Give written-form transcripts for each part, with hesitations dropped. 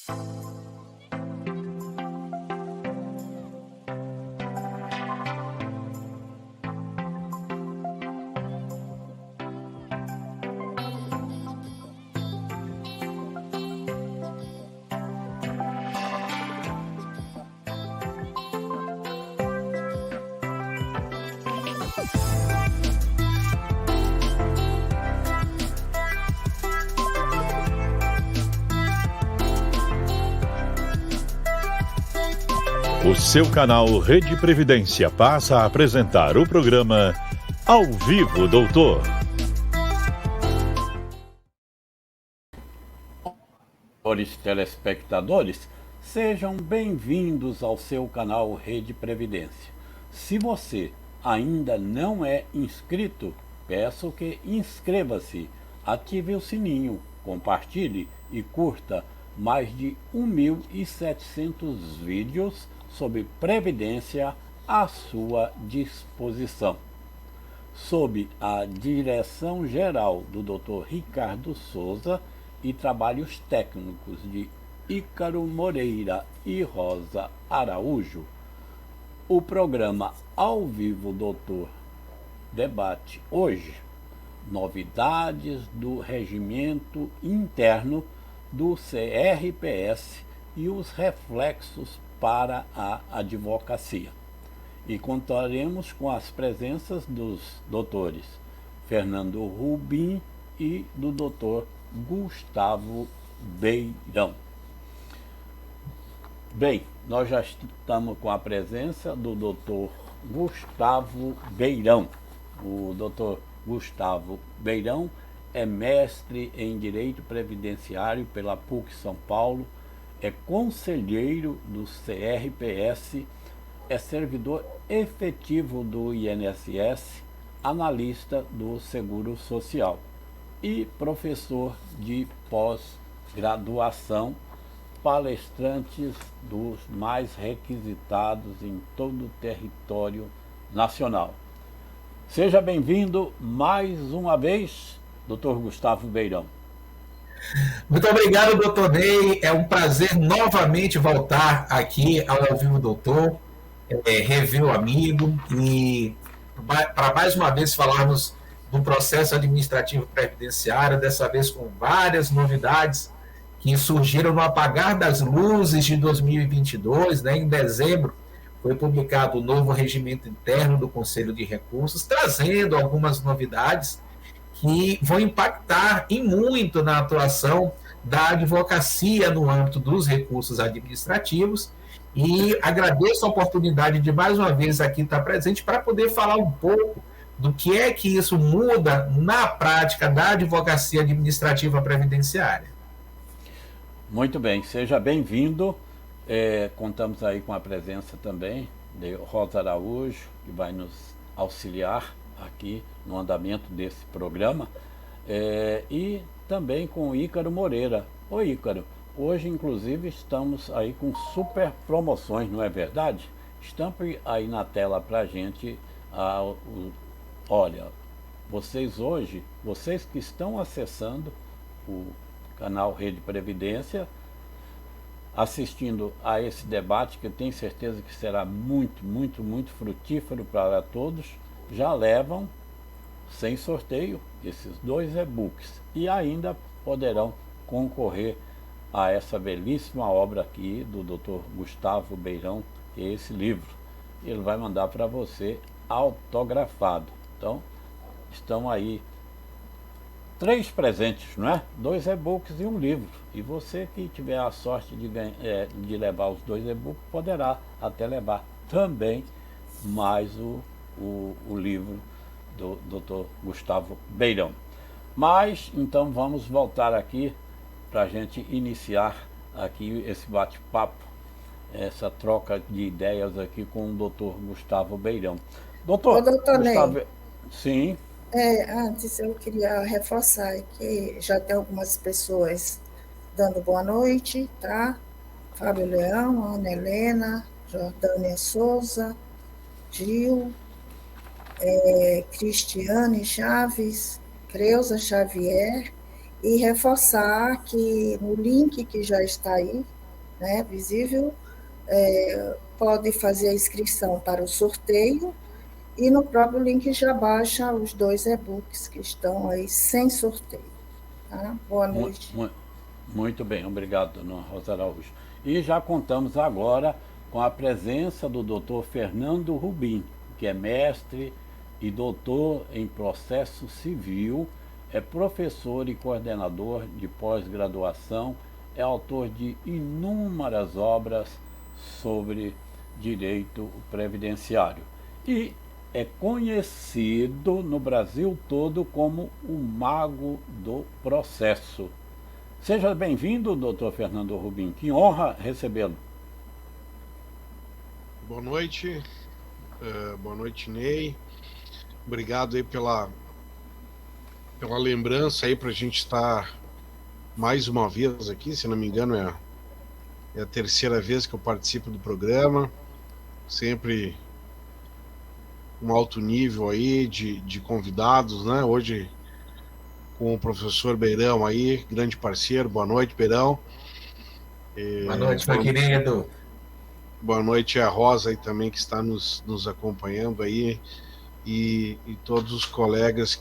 O seu canal Rede Previdência passa a apresentar o programa Ao Vivo, Doutor. Senhores telespectadores, sejam bem-vindos ao seu canal Rede Previdência. Se você ainda não é inscrito, peço que inscreva-se, ative o sininho, compartilhe e curta mais de 1.700 vídeos sobre Previdência à sua disposição. Sob a direção geral do Dr. Ricardo Souza e trabalhos técnicos de Ícaro Moreira e Rosa Araújo, o programa Ao Vivo Doutor debate hoje novidades do regimento interno do CRPS e os reflexos para a advocacia. E contaremos com as presenças dos doutores Fernando Rubim e do doutor Gustavo Beirão. Bem, nós já estamos com a presença do doutor Gustavo Beirão. O doutor Gustavo Beirão é mestre em Direito Previdenciário pela PUC São Paulo, é conselheiro do CRPS, é servidor efetivo do INSS, analista do Seguro Social e professor de pós-graduação, palestrantes dos mais requisitados em todo o território nacional. Seja bem-vindo mais uma vez, Dr. Gustavo Beirão. Muito obrigado, doutor Ney. É um prazer novamente voltar aqui ao Vivo Doutor, rever o amigo e para mais uma vez falarmos do processo administrativo previdenciário, dessa vez com várias novidades que surgiram no apagar das luzes de 2022, né? Em dezembro foi publicado o novo regimento interno do Conselho de Recursos, trazendo algumas novidades que vão impactar e muito na atuação da advocacia no âmbito dos recursos administrativos. E agradeço a oportunidade de mais uma vez aqui estar presente para poder falar um pouco do que é que isso muda na prática da advocacia administrativa previdenciária. Muito bem, seja bem-vindo. Contamos aí com a presença também de Rosa Araújo, que vai nos auxiliar aqui no andamento desse programa, e também com o Ícaro Moreira. Oi, Ícaro, hoje inclusive estamos aí com super promoções, não é verdade? Estampe aí na tela para a gente. Olha, vocês que estão acessando o canal Rede Previdência, assistindo a esse debate, que eu tenho certeza que será muito, muito, muito frutífero para todos, já levam, sem sorteio, esses 2 e-books e ainda poderão concorrer a essa belíssima obra aqui do Dr. Gustavo Beirão, que é esse livro. Ele vai mandar para você autografado. Então, estão aí 3 presentes, não é? 2 e-books e um livro. E você que tiver a sorte de levar os 2 e-books, poderá até levar também mais o livro do Dr. Gustavo Beirão. Mas, então, vamos voltar aqui para a gente iniciar aqui esse bate-papo, essa troca de ideias aqui com o Dr. Gustavo Beirão. Doutor Gustavo... Ney. Sim. Antes eu queria reforçar que já tem algumas pessoas dando boa noite, tá? Fábio Leão, Ana Helena, Jordânia Souza, Gil, Cristiane Chaves, Creuza Xavier e reforçar que no link que já está aí, né, visível, pode fazer a inscrição para o sorteio e no próprio link já baixa os 2 e-books que estão aí sem sorteio. Tá? Boa noite. Muito bem, obrigado, dona Rosa Araújo. E já contamos agora com a presença do Dr. Fernando Rubim, que é mestre e doutor em processo civil, é professor e coordenador de pós-graduação, é autor de inúmeras obras sobre direito previdenciário e é conhecido no Brasil todo como o mago do processo. Seja bem-vindo, doutor Fernando Rubim, que honra recebê-lo. Boa noite, Ney. Obrigado aí pela lembrança aí para a gente estar mais uma vez aqui, se não me engano é a terceira vez que eu participo do programa, sempre um alto nível aí de convidados, né? Hoje com o professor Beirão aí, grande parceiro. Boa noite, Beirão. Boa noite, meu querido. Boa noite a Rosa aí também, que está nos acompanhando aí, e todos os colegas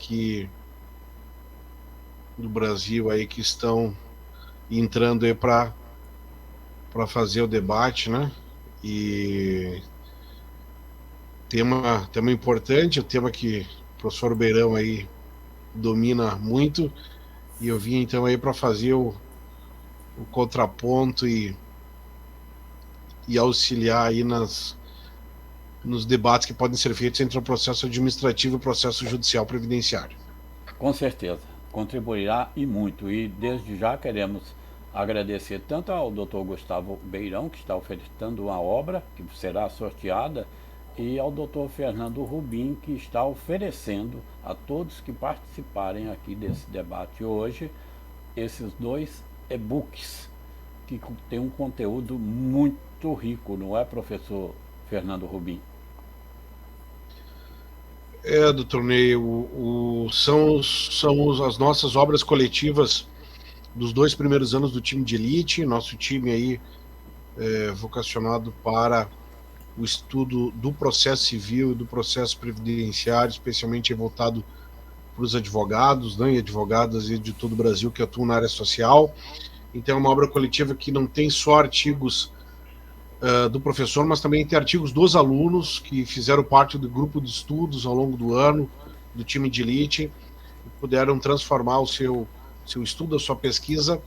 do Brasil aí que estão entrando aí para fazer o debate, né? E tema importante, o tema que o professor Beirão aí domina muito, e eu vim então aí para fazer o contraponto e auxiliar aí nos debates que podem ser feitos entre o processo administrativo e o processo judicial previdenciário. Com certeza, contribuirá e muito, e desde já queremos agradecer tanto ao Dr. Gustavo Beirão, que está oferecendo uma obra que será sorteada, e ao Dr. Fernando Rubim, que está oferecendo a todos que participarem aqui desse debate hoje esses 2 e-books que tem um conteúdo muito rico, não é, professor Fernando Rubim? Doutor Ney, são as nossas obras coletivas dos 2 primeiros anos do time de elite, nosso time aí vocacionado para o estudo do processo civil e do processo previdenciário, especialmente voltado para os advogados, né, e advogadas de todo o Brasil que atuam na área social. Então é uma obra coletiva que não tem só artigos do professor, mas também tem artigos dos alunos que fizeram parte do grupo de estudos ao longo do ano, do time de elite, e puderam transformar o seu estudo, a sua pesquisa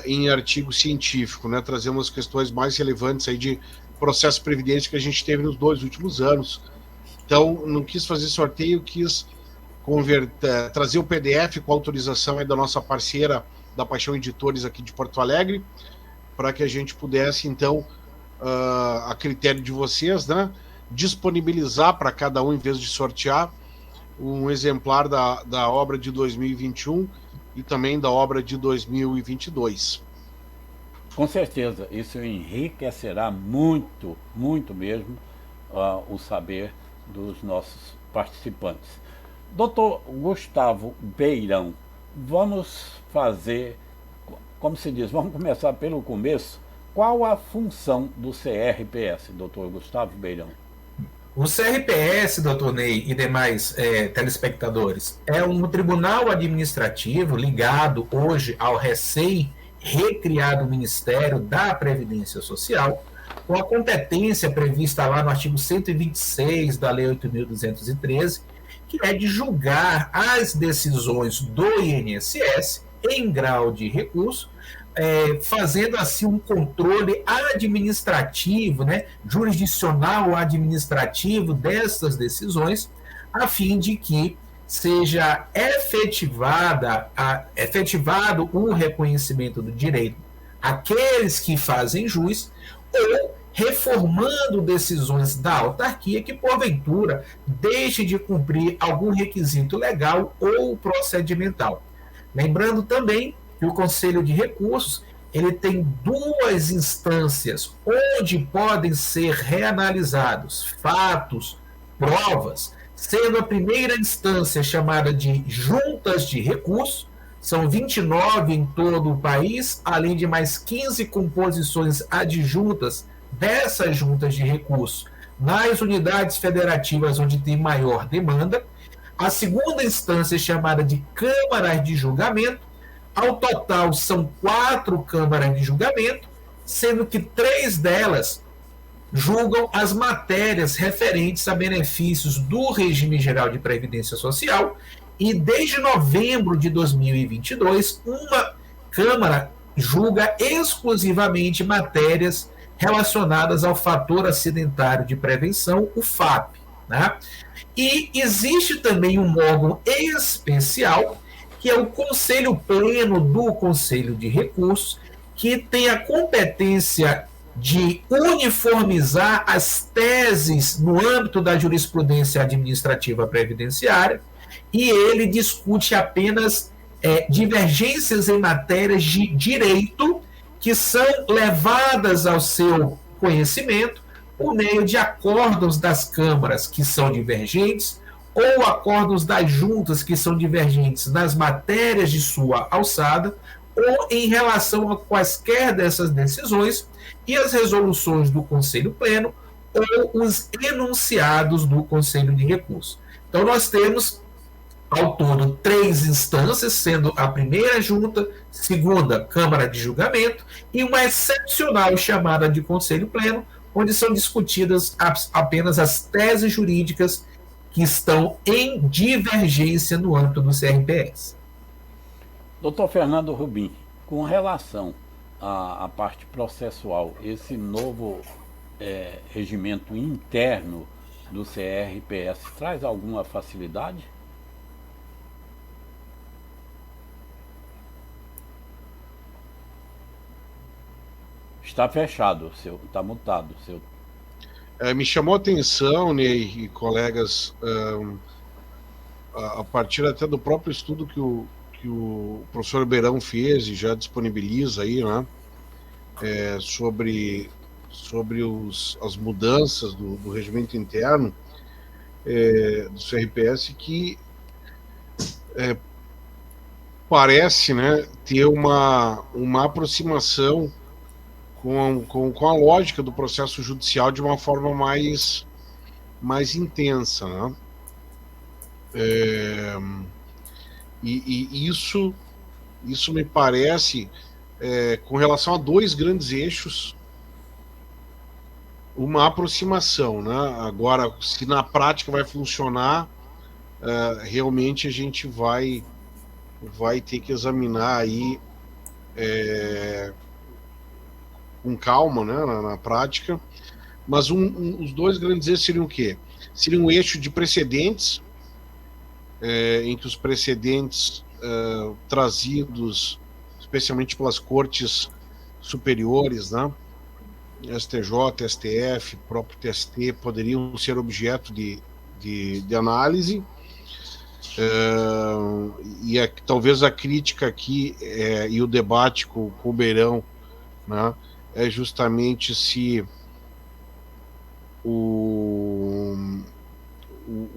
em artigo científico, né? Trazendo as questões mais relevantes aí de processo previdência que a gente teve nos 2 últimos anos. Então, não quis fazer sorteio, quis trazer o PDF com autorização aí da nossa parceira da Paixão Editores aqui de Porto Alegre, para que a gente pudesse, então, a critério de vocês, né, disponibilizar para cada um, em vez de sortear, um exemplar da obra de 2021 e também da obra de 2022. Com certeza, isso enriquecerá muito, muito mesmo o saber dos nossos participantes. Doutor Gustavo Beirão, vamos fazer, como se diz, vamos começar pelo começo. Qual a função do CRPS, doutor Gustavo Beirão? O CRPS, doutor Ney e demais telespectadores, é um tribunal administrativo ligado hoje ao recém-recriado Ministério da Previdência Social, com a competência prevista lá no artigo 126 da Lei 8.213, que é de julgar as decisões do INSS em grau de recurso, fazendo assim um controle administrativo, né, jurisdicional administrativo dessas decisões, a fim de que seja efetivado o reconhecimento do direito àqueles que fazem jus, ou reformando decisões da autarquia que, porventura, deixe de cumprir algum requisito legal ou procedimental. Lembrando também que o Conselho de Recursos ele tem 2 instâncias onde podem ser reanalisados fatos, provas, sendo a primeira instância chamada de juntas de recurso, São 29 em todo o país, além de mais 15 composições adjuntas dessas juntas de recursos nas unidades federativas onde tem maior demanda. A segunda instância é chamada de câmaras de julgamento. Ao total, são 4 câmaras de julgamento, sendo que 3 delas julgam as matérias referentes a benefícios do regime geral de previdência social, e desde novembro de 2022, uma Câmara julga exclusivamente matérias relacionadas ao fator acidentário de prevenção, o FAP, né? E existe também um órgão especial, que é o Conselho Pleno do Conselho de Recursos, que tem a competência de uniformizar as teses no âmbito da jurisprudência administrativa previdenciária, e ele discute apenas divergências em matérias de direito que são levadas ao seu conhecimento por meio de acordos das câmaras que são divergentes ou acordos das juntas que são divergentes nas matérias de sua alçada ou em relação a quaisquer dessas decisões e as resoluções do Conselho Pleno ou os enunciados do Conselho de Recursos. Então, nós temos, ao todo, 3 instâncias, sendo a primeira junta, segunda, Câmara de Julgamento, e uma excepcional chamada de Conselho Pleno, onde são discutidas apenas as teses jurídicas que estão em divergência no âmbito do CRPS. Doutor Fernando Rubim, com relação à parte processual, esse novo regimento interno do CRPS traz alguma facilidade? Está fechado, está mutado. Me chamou a atenção, Ney e colegas, a partir até do próprio estudo que o professor Beirão fez e já disponibiliza aí, né, sobre as mudanças do regimento interno do CRPS, que parece, né, ter uma aproximação com a lógica do processo judicial de uma forma mais intensa, né? E isso me parece, com relação a 2 grandes eixos, uma aproximação, né? Agora, se na prática vai funcionar, realmente a gente vai ter que examinar aí com calma, né, na prática, mas os 2 grandes eixos seriam o quê? Seria um eixo de precedentes, em que os precedentes trazidos especialmente pelas cortes superiores, né, STJ, STF, próprio TST, poderiam ser objeto de análise, e talvez a crítica aqui e o debate com o Beirão, né, é justamente se o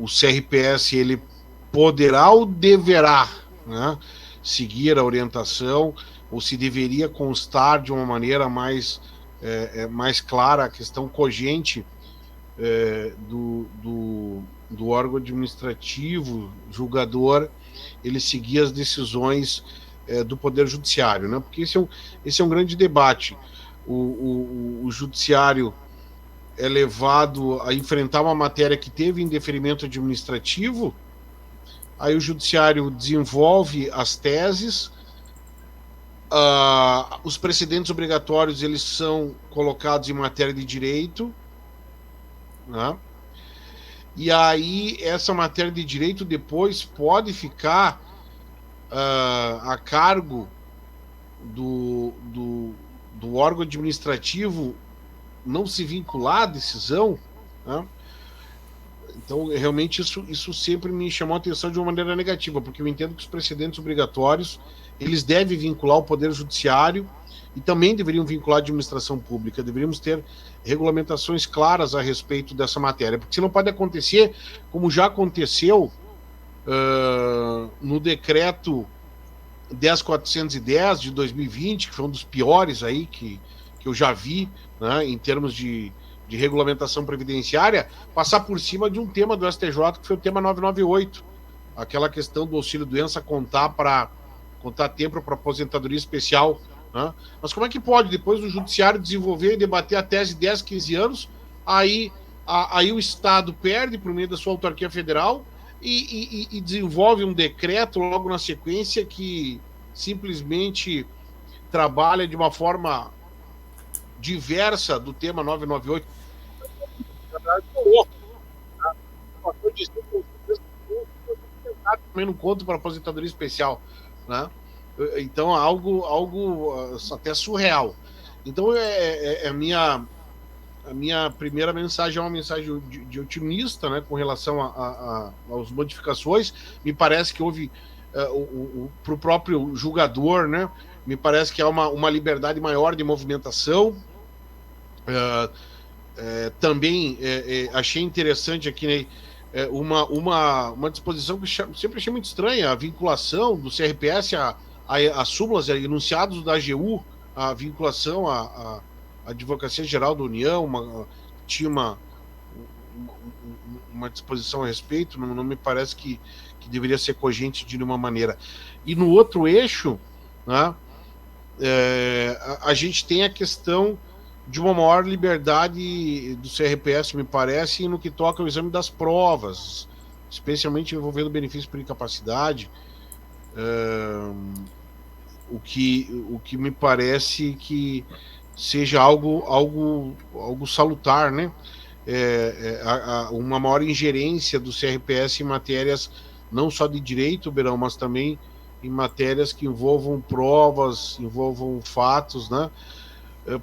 CRPS ele poderá ou deverá, né, seguir a orientação, ou se deveria constar de uma maneira mais clara a questão cogente do órgão administrativo, julgador, ele seguir as decisões do Poder Judiciário, né? Porque esse é um grande debate. O Judiciário é levado a enfrentar uma matéria que teve indeferimento administrativo, aí o Judiciário desenvolve as teses, os precedentes obrigatórios eles são colocados em matéria de direito, né? E aí essa matéria de direito depois pode ficar a cargo do órgão administrativo não se vincular à decisão, né? Então, realmente, isso sempre me chamou a atenção de uma maneira negativa, porque eu entendo que os precedentes obrigatórios, eles devem vincular o Poder Judiciário e também deveriam vincular a administração pública. Deveríamos ter regulamentações claras a respeito dessa matéria, porque senão pode acontecer, como já aconteceu no decreto 10.410 de 2020, que foi um dos piores aí que eu já vi, né, em termos de regulamentação previdenciária, passar por cima de um tema do STJ, que foi o tema 998, aquela questão do auxílio-doença contar tempo para aposentadoria especial, né? Mas como é que pode, depois do judiciário desenvolver e debater a tese 10, 15 anos, aí o Estado perde por meio da sua autarquia federal e desenvolve um decreto logo na sequência que simplesmente trabalha de uma forma diversa do tema 998. Também não conto para aposentadoria especial, né? Então algo até surreal. Então a minha primeira mensagem é uma mensagem de otimista, né, com relação às modificações. Me parece que houve para o próprio julgador, né, me parece que há uma liberdade maior de movimentação. Também achei interessante aqui, né, uma disposição que sempre achei muito estranha, a vinculação do CRPS a súmulas, a enunciados da AGU, a vinculação à Advocacia Geral da União, tinha uma disposição a respeito, não me parece que deveria ser cogente de nenhuma maneira. E no outro eixo, né, a gente tem a questão de uma maior liberdade do CRPS, me parece, no que toca ao exame das provas, especialmente envolvendo benefício por incapacidade, o que me parece que seja algo salutar, né? Uma maior ingerência do CRPS em matérias não só de direito, Beirão, mas também em matérias que envolvam provas, envolvam fatos, né?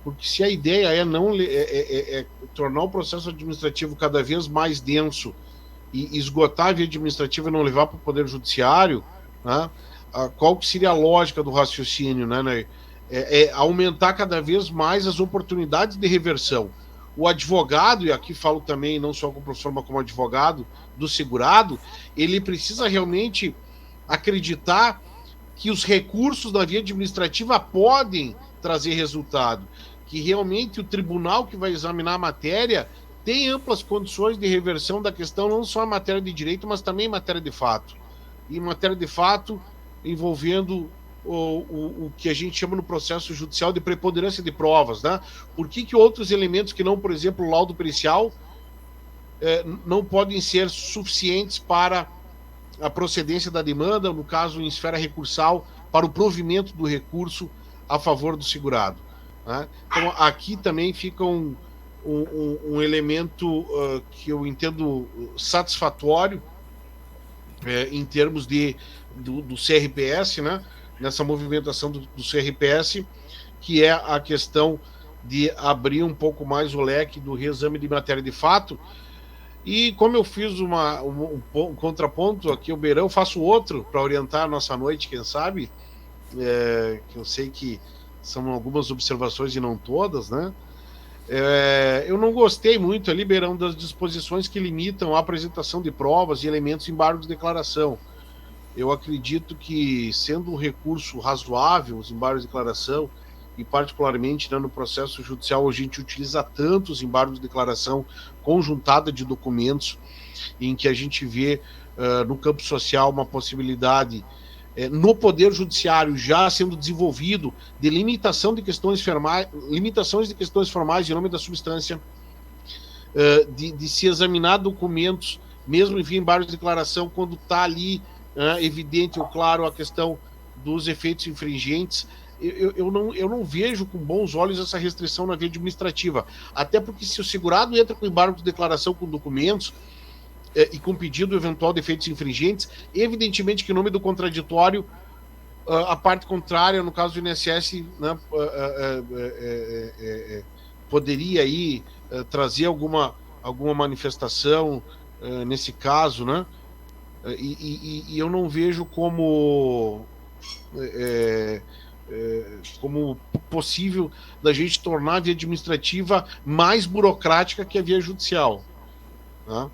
Porque se a ideia é tornar o processo administrativo cada vez mais denso e esgotar a via administrativa e não levar para o Poder Judiciário, né, qual que seria a lógica do raciocínio, né? Aumentar cada vez mais as oportunidades de reversão. O advogado, e aqui falo também não só como professor, mas como advogado do segurado, ele precisa realmente acreditar que os recursos da via administrativa podem trazer resultado, que realmente o tribunal que vai examinar a matéria tem amplas condições de reversão da questão, não só em matéria de direito, mas também em matéria de fato. E em matéria de fato, envolvendo o que a gente chama no processo judicial de preponderância de provas, né? Por que outros elementos que não, por exemplo, o laudo pericial não podem ser suficientes para a procedência da demanda, no caso em esfera recursal, para o provimento do recurso a favor do segurado, né? Então aqui também fica um elemento que eu entendo satisfatório em termos do CRPS, né? Nessa movimentação do CRPS, que é a questão de abrir um pouco mais o leque do reexame de matéria de fato. E como eu fiz um contraponto aqui ao Beirão, faço outro para orientar a nossa noite, quem sabe, que eu sei que são algumas observações e não todas, né? Eu não gostei muito ali, Beirão, das disposições que limitam a apresentação de provas e elementos em embargo de declaração. Eu acredito que, sendo um recurso razoável, os embargos de declaração, e particularmente, né, no processo judicial, a gente utiliza tantos embargos de declaração conjuntada de documentos, em que a gente vê no campo social uma possibilidade, no Poder Judiciário já sendo desenvolvido, de limitações de questões formais em nome da substância, de se examinar documentos, mesmo em embargos de declaração, quando está ali evidente ou claro a questão dos efeitos infringentes. Eu não vejo com bons olhos essa restrição na via administrativa, até porque se o segurado entra com embargo de declaração com documentos e com pedido eventual de efeitos infringentes, evidentemente que em nome do contraditório, a parte contrária, no caso do INSS, né, poderia aí trazer alguma manifestação nesse caso, né? E eu não vejo como possível da gente tornar a via administrativa mais burocrática que a via judicial, né?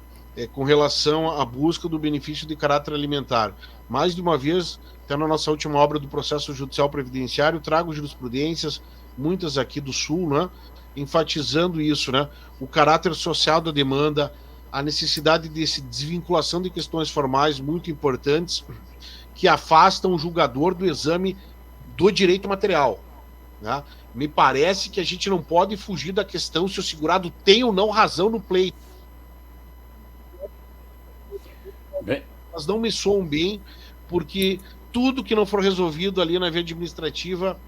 com relação à busca do benefício de caráter alimentar. Mais de uma vez, até na nossa última obra do processo judicial previdenciário, trago jurisprudências, muitas aqui do Sul, né, enfatizando isso, né, o caráter social da demanda, a necessidade de desvinculação de questões formais muito importantes que afastam o julgador do exame do direito material, né? Me parece que a gente não pode fugir da questão se o segurado tem ou não razão no pleito. Elas não me soam bem, porque tudo que não for resolvido ali na via administrativa,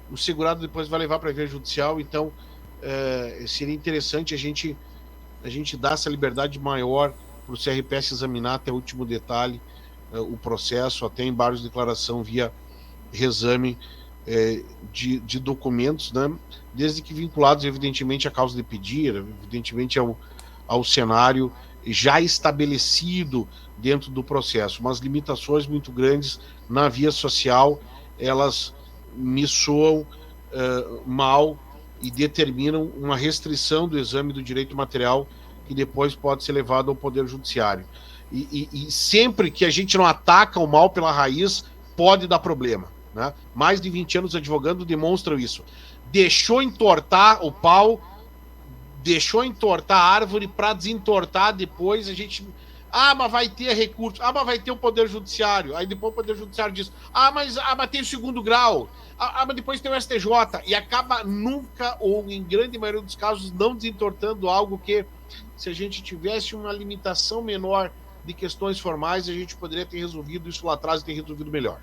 o segurado depois vai levar para a via judicial. Então, seria interessante a gente dar essa liberdade maior para o CRPS examinar até o último detalhe o processo, até embargos de declaração via reexame de documentos, né? Desde que vinculados, evidentemente, à causa de pedir, evidentemente ao cenário já estabelecido dentro do processo. Umas limitações muito grandes na via social, elas me soam mal e determinam uma restrição do exame do direito material que depois pode ser levado ao Poder Judiciário. E sempre que a gente não ataca o mal pela raiz, pode dar problema, né? Mais de 20 anos advogando demonstram isso. Deixou entortar o pau, deixou entortar a árvore para desentortar depois, a gente... mas vai ter recurso. Mas vai ter o Poder Judiciário. Aí depois o Poder Judiciário diz, mas tem o segundo grau. Mas depois tem o STJ. E acaba nunca, ou em grande maioria dos casos, não desentortando algo que, se a gente tivesse uma limitação menor de questões formais, a gente poderia ter resolvido isso lá atrás e ter resolvido melhor.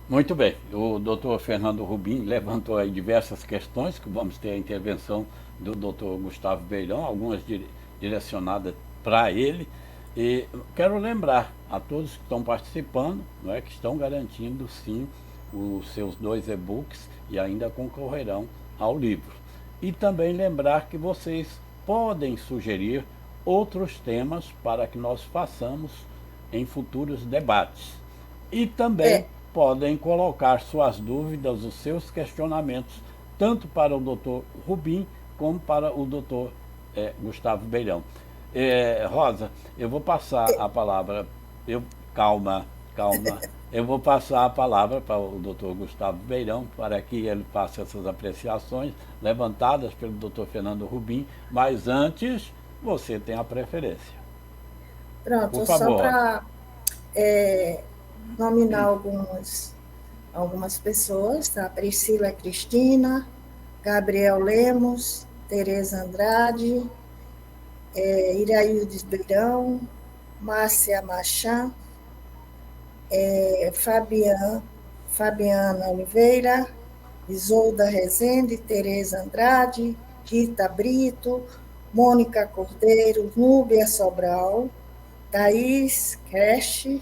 Muito bem. O doutor Fernando Rubim levantou aí diversas questões, que vamos ter a intervenção do doutor Gustavo Beilão, algumas direcionadas para ele. E quero lembrar a todos que estão participando, não é, que estão garantindo sim os seus 2 e-books e ainda concorrerão ao livro. E também lembrar que vocês podem sugerir outros temas para que nós façamos em futuros debates. E também podem colocar suas dúvidas, os seus questionamentos, tanto para o doutor Rubim como para o doutor Gustavo Beilão. Rosa, eu vou passar a palavra. Calma. Eu vou passar a palavra para o doutor Gustavo Beilão, para que ele faça essas apreciações levantadas pelo doutor Fernando Rubim, mas antes você tem a preferência. Pronto, por favor. Só para nominar algumas pessoas, tá? Priscila Cristina, Gabriel Lemos, Tereza Andrade, Iraildes Beirão, Márcia Machan, Fabiana Oliveira, Isolda Rezende, Tereza Andrade, Rita Brito, Mônica Cordeiro, Núbia Sobral, Thaís Creche,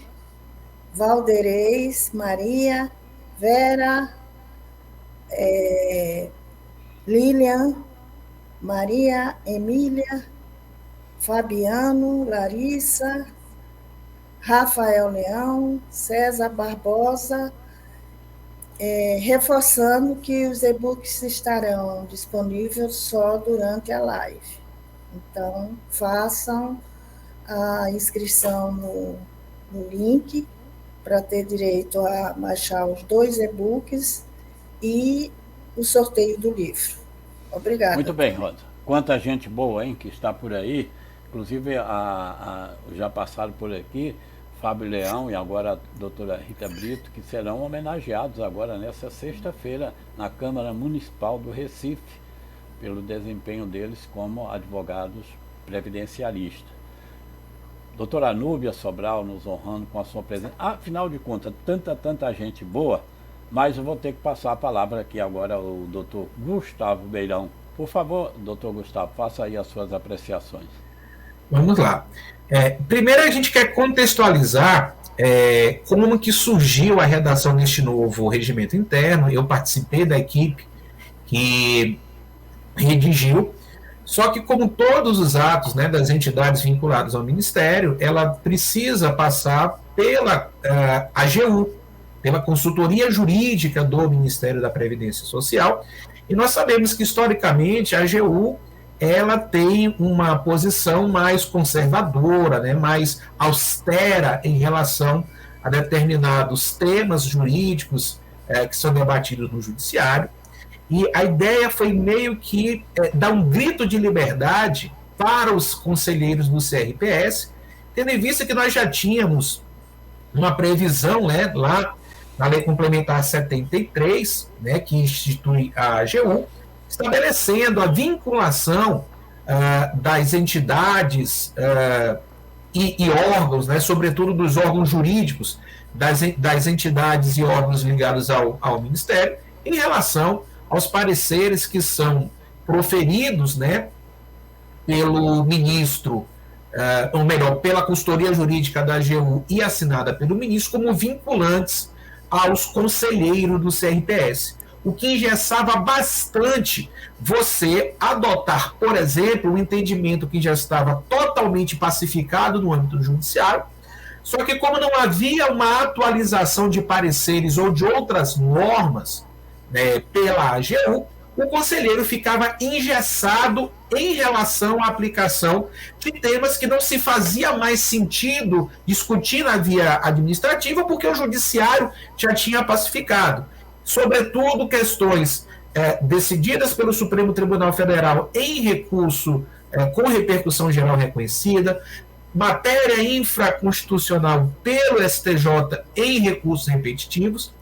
Valdereis, Maria, Vera, Lilian, Maria Emília, Fabiano, Larissa, Rafael Leão, César Barbosa, reforçando que os e-books estarão disponíveis só durante a live. Então, façam a inscrição no link para ter direito a baixar os 2 e-books e o sorteio do livro. Obrigada. Muito bem, Rosa. Quanta gente boa, hein, que está por aí. Inclusive, já passaram por aqui Fábio Leão e agora a doutora Rita Brito, que serão homenageados agora nessa sexta-feira na Câmara Municipal do Recife, pelo desempenho deles como advogados previdencialistas. Doutora Núbia Sobral nos honrando com a sua presença. Afinal de contas, tanta gente boa, mas eu vou ter que passar a palavra aqui agora ao doutor Gustavo Beilão. Por favor, doutor Gustavo, faça aí as suas apreciações. Vamos lá. Primeiro a gente quer contextualizar como que surgiu a redação deste novo regimento interno. Eu participei da equipe que redigiu, só que como todos os atos, né, das entidades vinculadas ao Ministério, ela precisa passar pela AGU, pela consultoria jurídica do Ministério da Previdência Social, e nós sabemos que historicamente a AGU ela tem uma posição mais conservadora, né, mais austera em relação a determinados temas jurídicos que são debatidos no judiciário. E a ideia foi meio que dar um grito de liberdade para os conselheiros do CRPS, tendo em vista que nós já tínhamos uma previsão, né, lá na Lei Complementar 73, né, que institui a AGU, estabelecendo a vinculação das entidades e órgãos, né, sobretudo dos órgãos jurídicos, das entidades e órgãos ligados ao Ministério, em relação aos pareceres que são proferidos, né, pelo ministro, ou melhor, pela consultoria jurídica da AGU e assinada pelo ministro, como vinculantes aos conselheiros do CRPS. O que engessava bastante você adotar, por exemplo, um entendimento que já estava totalmente pacificado no âmbito judiciário, só que como não havia uma atualização de pareceres ou de outras normas, né, pela AGU, o conselheiro ficava engessado em relação à aplicação de temas que não se fazia mais sentido discutir na via administrativa, porque o judiciário já tinha pacificado. Sobretudo questões decididas pelo Supremo Tribunal Federal em recurso com repercussão geral reconhecida, matéria infraconstitucional pelo STJ em recursos repetitivos.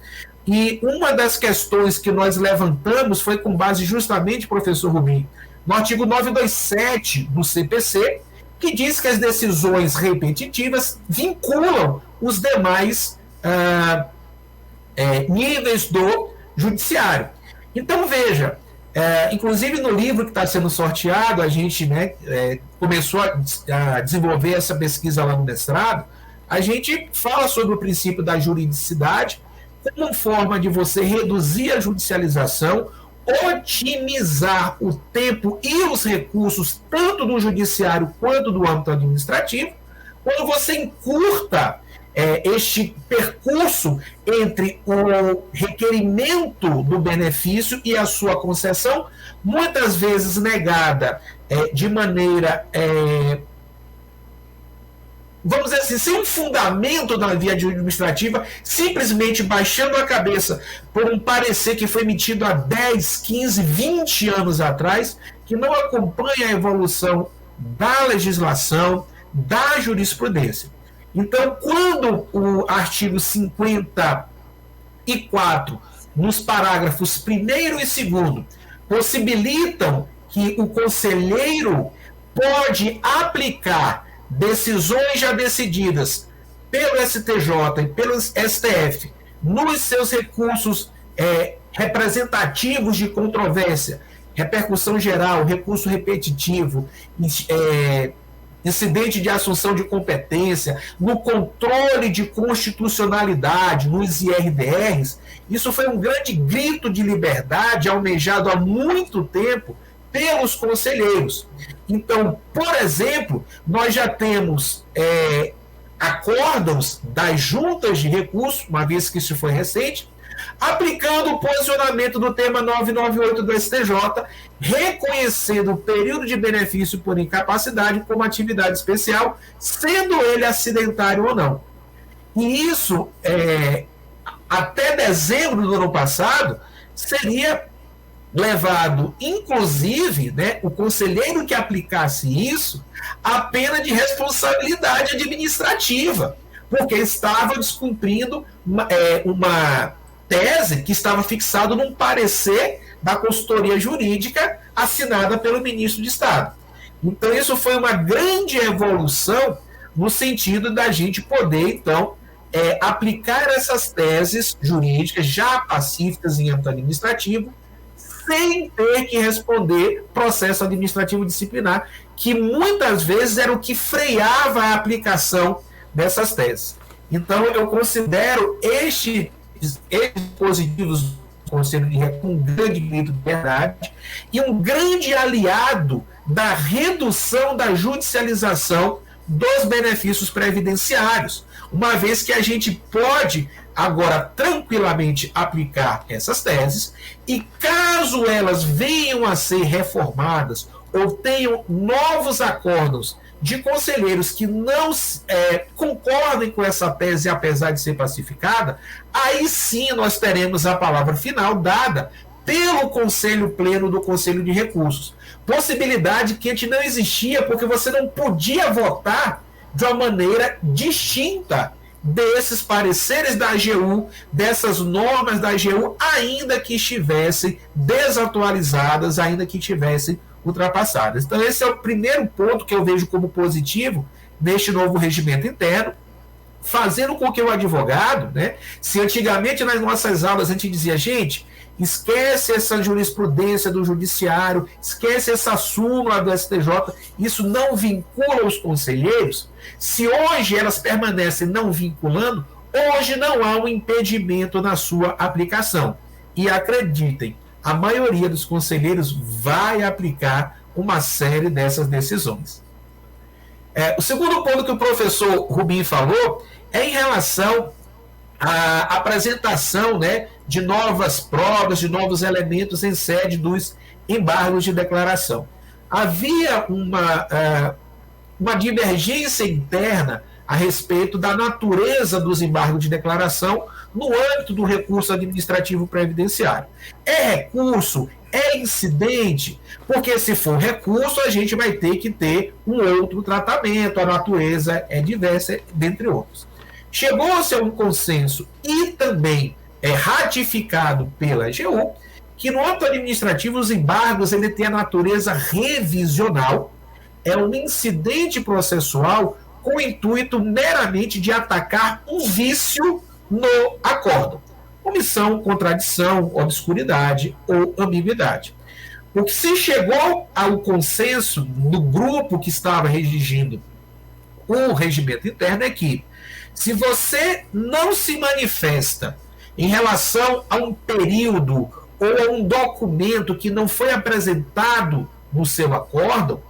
E uma das questões que nós levantamos foi com base justamente, professor Rubim, no artigo 927 do CPC, que diz que as decisões repetitivas vinculam os demais níveis do judiciário. Então, veja, inclusive no livro que está sendo sorteado, a gente, né, começou a desenvolver essa pesquisa lá no mestrado, a gente fala sobre o princípio da juridicidade como forma de você reduzir a judicialização, otimizar o tempo e os recursos, tanto do judiciário quanto do âmbito administrativo, quando você encurta este percurso entre o requerimento do benefício e a sua concessão, muitas vezes negada de maneira, vamos dizer assim, sem um fundamento na via administrativa, simplesmente baixando a cabeça por um parecer que foi emitido há 10, 15, 20 anos atrás, que não acompanha a evolução da legislação, da jurisprudência. Então, quando o artigo 54, nos parágrafos 1º e 2º, possibilitam que o conselheiro pode aplicar decisões já decididas pelo STJ e pelo STF nos seus recursos representativos de controvérsia, repercussão geral, recurso repetitivo, incidente de assunção de competência, no controle de constitucionalidade, nos IRDRs, isso foi um grande grito de liberdade almejado há muito tempo pelos conselheiros. Então, por exemplo, nós já temos acórdãos das juntas de recurso, uma vez que isso foi recente, aplicando o posicionamento do tema 998 do STJ, reconhecendo o período de benefício por incapacidade como atividade especial, sendo ele acidentário ou não. E isso, até dezembro do ano passado, seria levado, inclusive, né, o conselheiro que aplicasse isso, a pena de responsabilidade administrativa, porque estava descumprindo uma tese que estava fixada num parecer da consultoria jurídica assinada pelo ministro de Estado. Então, isso foi uma grande evolução no sentido da gente poder, então, aplicar essas teses jurídicas já pacíficas em âmbito administrativo, sem ter que responder processo administrativo disciplinar, que muitas vezes era o que freava a aplicação dessas teses. Então, eu considero estes dispositivos do Conselho de Recursos um grande grito de verdade e um grande aliado da redução da judicialização dos benefícios previdenciários, uma vez que a gente pode agora tranquilamente aplicar essas teses e, caso elas venham a ser reformadas ou tenham novos acordos de conselheiros que não concordem com essa tese, apesar de ser pacificada, aí sim nós teremos a palavra final dada pelo Conselho Pleno do Conselho de Recursos. Possibilidade que antes não existia, porque você não podia votar de uma maneira distinta desses pareceres da AGU, dessas normas da AGU, ainda que estivessem desatualizadas, ainda que estivessem ultrapassadas. Então esse é o primeiro ponto que eu vejo como positivo neste novo regimento interno, fazendo com que o advogado, né, se antigamente nas nossas aulas a gente dizia, gente, esquece essa jurisprudência do judiciário, esquece essa súmula do STJ, isso não vincula os conselheiros. Se hoje elas permanecem não vinculando, hoje não há um impedimento na sua aplicação. E acreditem, a maioria dos conselheiros vai aplicar uma série dessas decisões. O segundo ponto que o professor Rubim falou é em relação à apresentação, né, de novas provas, de novos elementos em sede dos embargos de declaração. Havia uma divergência interna a respeito da natureza dos embargos de declaração no âmbito do recurso administrativo previdenciário. É recurso? É incidente? Porque se for recurso, a gente vai ter que ter um outro tratamento, a natureza é diversa, dentre outros. Chegou-se a um consenso e também é ratificado pela AGU que no âmbito administrativo os embargos ele tem a natureza revisional, é um incidente processual com o intuito meramente de atacar um vício no acórdão. Omissão, contradição, obscuridade ou ambiguidade. O que se chegou ao consenso do grupo que estava redigindo o regimento interno é que, se você não se manifesta em relação a um período ou a um documento que não foi apresentado no seu acórdão,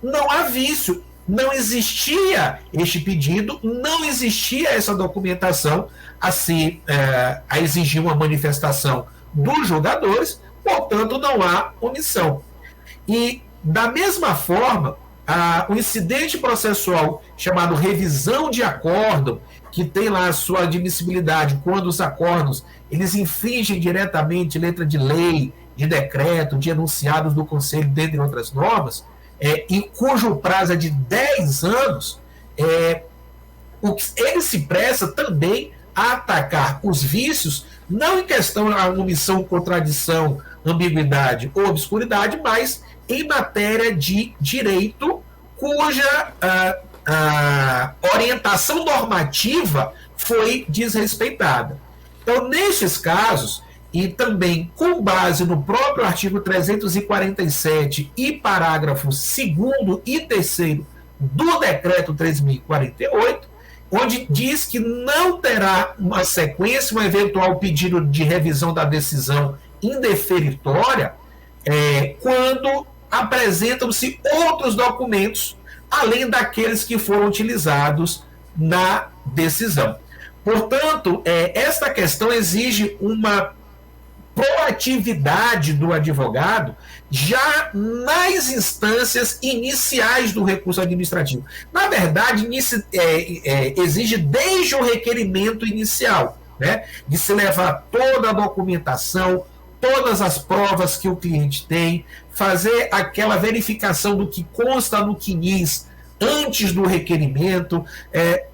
não há vício. Não existia este pedido, não existia essa documentação a exigir uma manifestação dos julgadores, portanto não há omissão. E da mesma forma, o incidente processual chamado revisão de acórdão, que tem lá a sua admissibilidade quando os acórdãos eles infringem diretamente letra de lei, de decreto, de enunciados do Conselho, dentre outras normas, e cujo prazo é de 10 anos, ele se presta também a atacar os vícios, não em questão a omissão, contradição, ambiguidade ou obscuridade, mas em matéria de direito cuja orientação normativa foi desrespeitada. Então, nesses casos, e também com base no próprio artigo 347 e parágrafos 2º e 3º do decreto 3.048, onde diz que não terá uma sequência, um eventual pedido de revisão da decisão indeferitória, quando apresentam-se outros documentos, além daqueles que foram utilizados na decisão. Portanto, esta questão exige uma proatividade do advogado já nas instâncias iniciais do recurso administrativo. Na verdade, exige desde o requerimento inicial, né, de se levar toda a documentação, todas as provas que o cliente tem, fazer aquela verificação do que consta no CNIS antes do requerimento,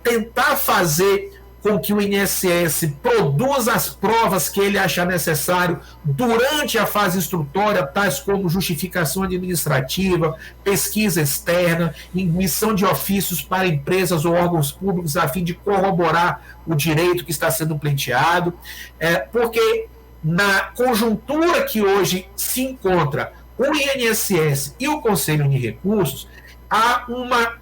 tentar fazer com que o INSS produza as provas que ele achar necessário durante a fase instrutória, tais como justificação administrativa, pesquisa externa, emissão de ofícios para empresas ou órgãos públicos a fim de corroborar o direito que está sendo pleiteado, porque na conjuntura que hoje se encontra o INSS e o Conselho de Recursos, há uma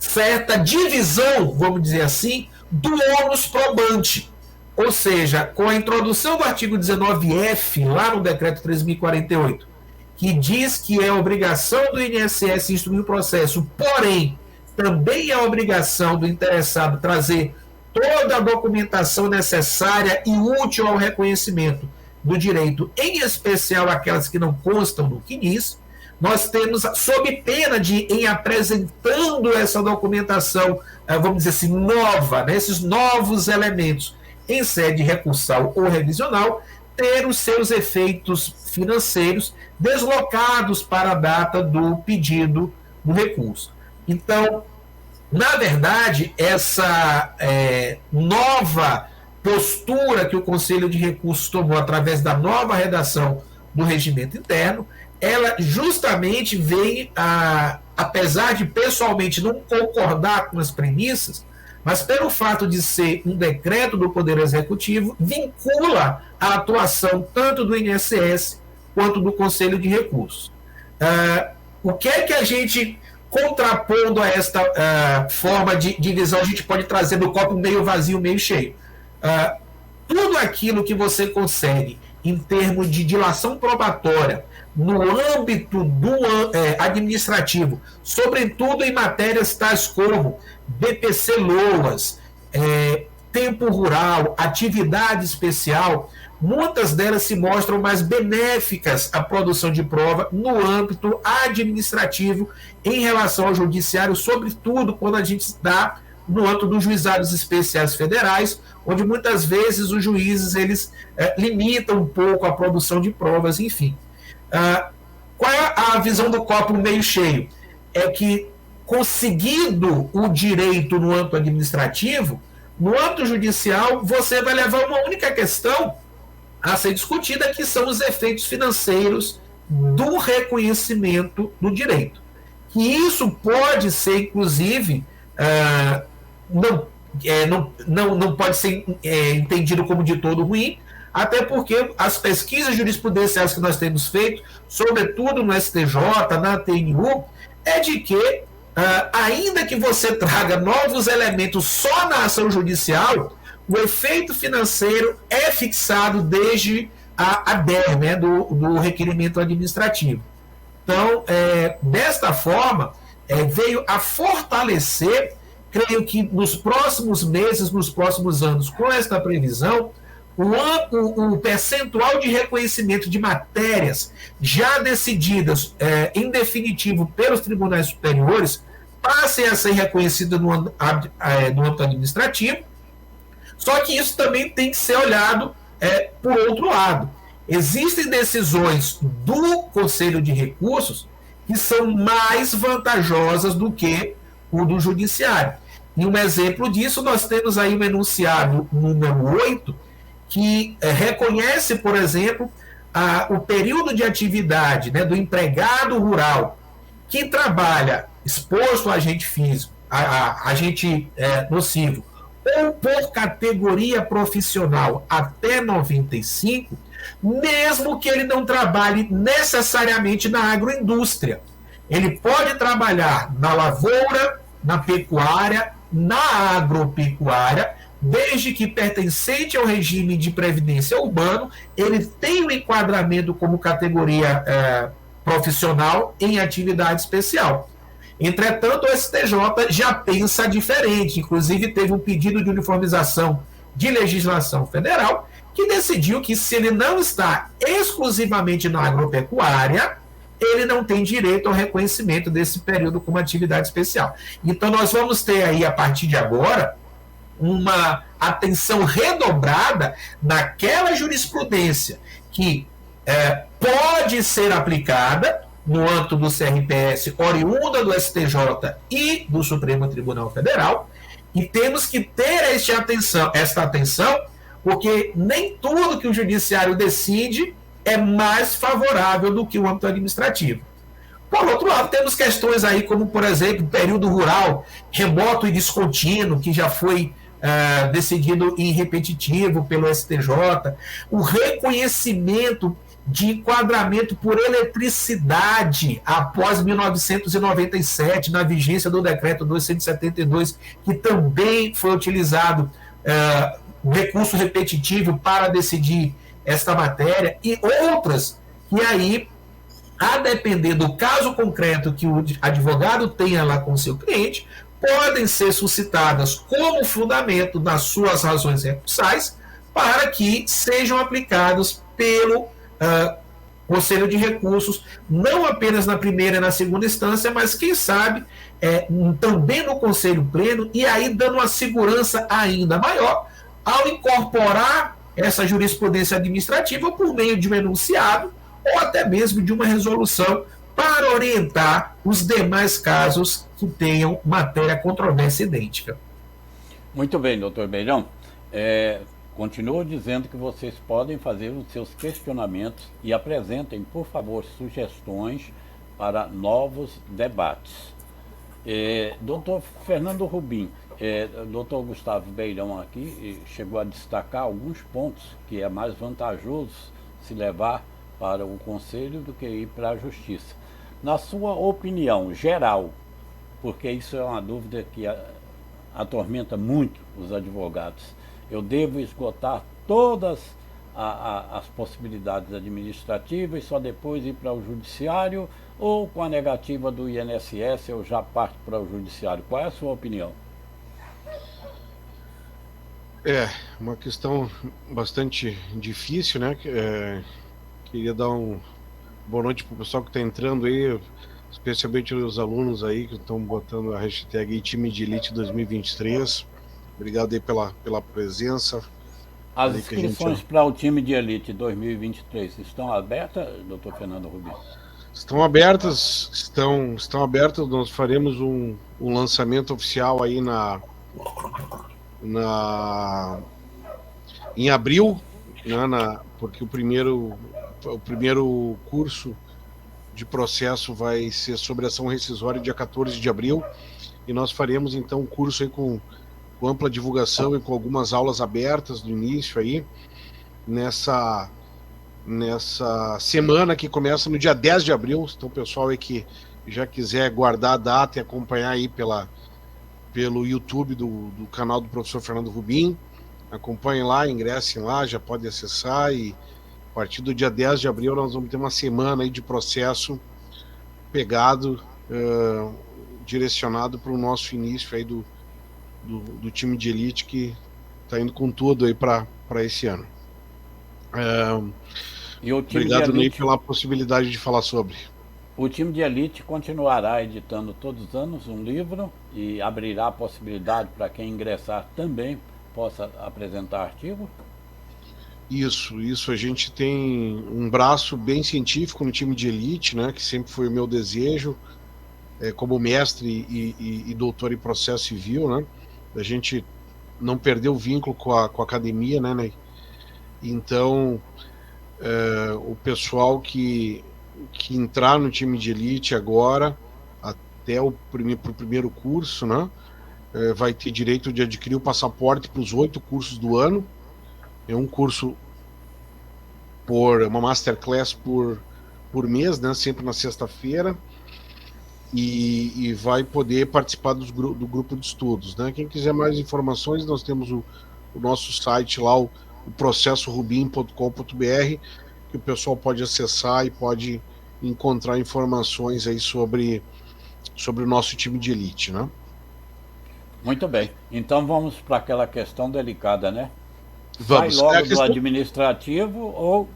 certa divisão, vamos dizer assim, do ônus probante. Ou seja, com a introdução do artigo 19F, lá no decreto 3.048, que diz que é obrigação do INSS instruir o processo, porém, também é obrigação do interessado trazer toda a documentação necessária e útil ao reconhecimento do direito, em especial aquelas que não constam no CNIS, nós temos, sob pena de, em apresentando essa documentação, vamos dizer assim, nova, né, esses novos elementos em sede recursal ou revisional, ter os seus efeitos financeiros deslocados para a data do pedido do recurso. Então, na verdade, essa nova postura que o Conselho de Recursos tomou através da nova redação do regimento interno, ela justamente vem, apesar de pessoalmente não concordar com as premissas, mas pelo fato de ser um decreto do Poder Executivo, vincula a atuação tanto do INSS quanto do Conselho de Recursos. O que é que a gente, contrapondo a esta forma de visão, a gente pode trazer do copo meio vazio, meio cheio? Tudo aquilo que você consegue em termos de dilação probatória no âmbito do administrativo, sobretudo em matérias tais como BPC-LOAS, tempo rural, atividade especial, muitas delas se mostram mais benéficas à produção de prova no âmbito administrativo em relação ao judiciário, sobretudo quando a gente está no âmbito dos juizados especiais federais, onde muitas vezes os juízes eles limitam um pouco a produção de provas, enfim. Qual é a visão do copo meio cheio? É que, conseguido o direito no âmbito administrativo, no âmbito judicial, você vai levar uma única questão a ser discutida, que são os efeitos financeiros do reconhecimento do direito. Que isso pode ser, inclusive, não pode ser entendido como de todo ruim, até porque as pesquisas jurisprudenciais que nós temos feito, sobretudo no STJ, na TNU, é de que, ainda que você traga novos elementos só na ação judicial, o efeito financeiro é fixado desde a DER, né, do requerimento administrativo. Então, desta forma, veio a fortalecer, creio que nos próximos meses, nos próximos anos, com esta previsão, o percentual de reconhecimento de matérias já decididas em definitivo pelos tribunais superiores passem a ser reconhecida no âmbito administrativo, só que isso também tem que ser olhado por outro lado. Existem decisões do Conselho de Recursos que são mais vantajosas do que o do Judiciário. E um exemplo disso, nós temos aí o enunciado número 8, que reconhece, por exemplo, o período de atividade, né, do empregado rural que trabalha exposto a agente físico, agente nocivo, ou por categoria profissional até 95, mesmo que ele não trabalhe necessariamente na agroindústria. Ele pode trabalhar na lavoura, na pecuária, na agropecuária, desde que pertencente ao regime de previdência urbano, ele tem um enquadramento como categoria profissional em atividade especial. Entretanto, o STJ já pensa diferente, inclusive teve um pedido de uniformização de legislação federal que decidiu que, se ele não está exclusivamente na agropecuária, ele não tem direito ao reconhecimento desse período como atividade especial. Então, nós vamos ter aí, a partir de agora, uma atenção redobrada naquela jurisprudência que pode ser aplicada no âmbito do CRPS, oriunda do STJ e do Supremo Tribunal Federal, e temos que ter esta atenção, porque nem tudo que o Judiciário decide é mais favorável do que o âmbito administrativo. Por outro lado, temos questões aí como, por exemplo, período rural, remoto e descontínuo, que já foi decidido em repetitivo pelo STJ, o reconhecimento de enquadramento por eletricidade após 1997, na vigência do decreto 272, que também foi utilizado recurso repetitivo para decidir esta matéria, e outras que aí, a depender do caso concreto que o advogado tenha lá com o seu cliente, podem ser suscitadas como fundamento das suas razões recursais para que sejam aplicados pelo Conselho de Recursos, não apenas na primeira e na segunda instância, mas quem sabe também no Conselho Pleno, e aí dando uma segurança ainda maior ao incorporar essa jurisprudência administrativa por meio de um enunciado ou até mesmo de uma resolução para orientar os demais casos que tenham matéria controvérsia idêntica. Muito bem, doutor Beirão. Continuo dizendo que vocês podem fazer os seus questionamentos e apresentem, por favor, sugestões para novos debates. Doutor Fernando Rubim, doutor Gustavo Beirão aqui chegou a destacar alguns pontos que é mais vantajoso se levar para o Conselho do que ir para a Justiça. Na sua opinião geral, porque isso é uma dúvida que atormenta muito os advogados, eu devo esgotar todas as possibilidades administrativas e só depois ir para o Judiciário, ou com a negativa do INSS eu já parto para o Judiciário? Qual é a sua opinião? Uma questão bastante difícil, né? Queria dar boa noite para o pessoal que está entrando aí, especialmente os alunos aí que estão botando a hashtag aí, Time de Elite 2023. Obrigado aí pela presença. As inscrições para o Time de Elite 2023 estão abertas, doutor Fernando Rubim? Estão abertas, estão abertas. Nós faremos um lançamento oficial aí em abril, né, porque o primeiro curso de processo vai ser sobre ação rescisória dia 14 de abril, e nós faremos então um curso aí com ampla divulgação e com algumas aulas abertas no início aí, nessa semana que começa no dia 10 de abril. Então o pessoal aí que já quiser guardar a data e acompanhar aí pelo YouTube do canal do professor Fernando Rubim, acompanhem lá, ingressem lá, já podem acessar, e a partir do dia 10 de abril nós vamos ter uma semana aí de processo pegado, direcionado para o nosso início aí do time de elite, que está indo com tudo aí para esse ano. E o time obrigado, de elite, Ney, pela possibilidade de falar sobre. O time de elite continuará editando todos os anos um livro e abrirá a possibilidade para quem ingressar também possa apresentar artigo? Isso, a gente tem um braço bem científico no time de elite, né, que sempre foi o meu desejo, como mestre e doutor em processo civil, né, a gente não perder o vínculo com a academia, né? Então, o pessoal que entrar no time de elite agora, até o primeiro curso, né, vai ter direito de adquirir o passaporte para os 8 cursos do ano. É um curso uma masterclass por mês, né, sempre na sexta-feira, e vai poder participar do grupo de estudos, né? Quem quiser mais informações, nós temos o nosso site lá, o processorubim.com.br, que o pessoal pode acessar e pode encontrar informações aí sobre o nosso time de elite, né? Muito bem, então vamos para aquela questão delicada, né? Vamos. Sai logo do administrativo ou...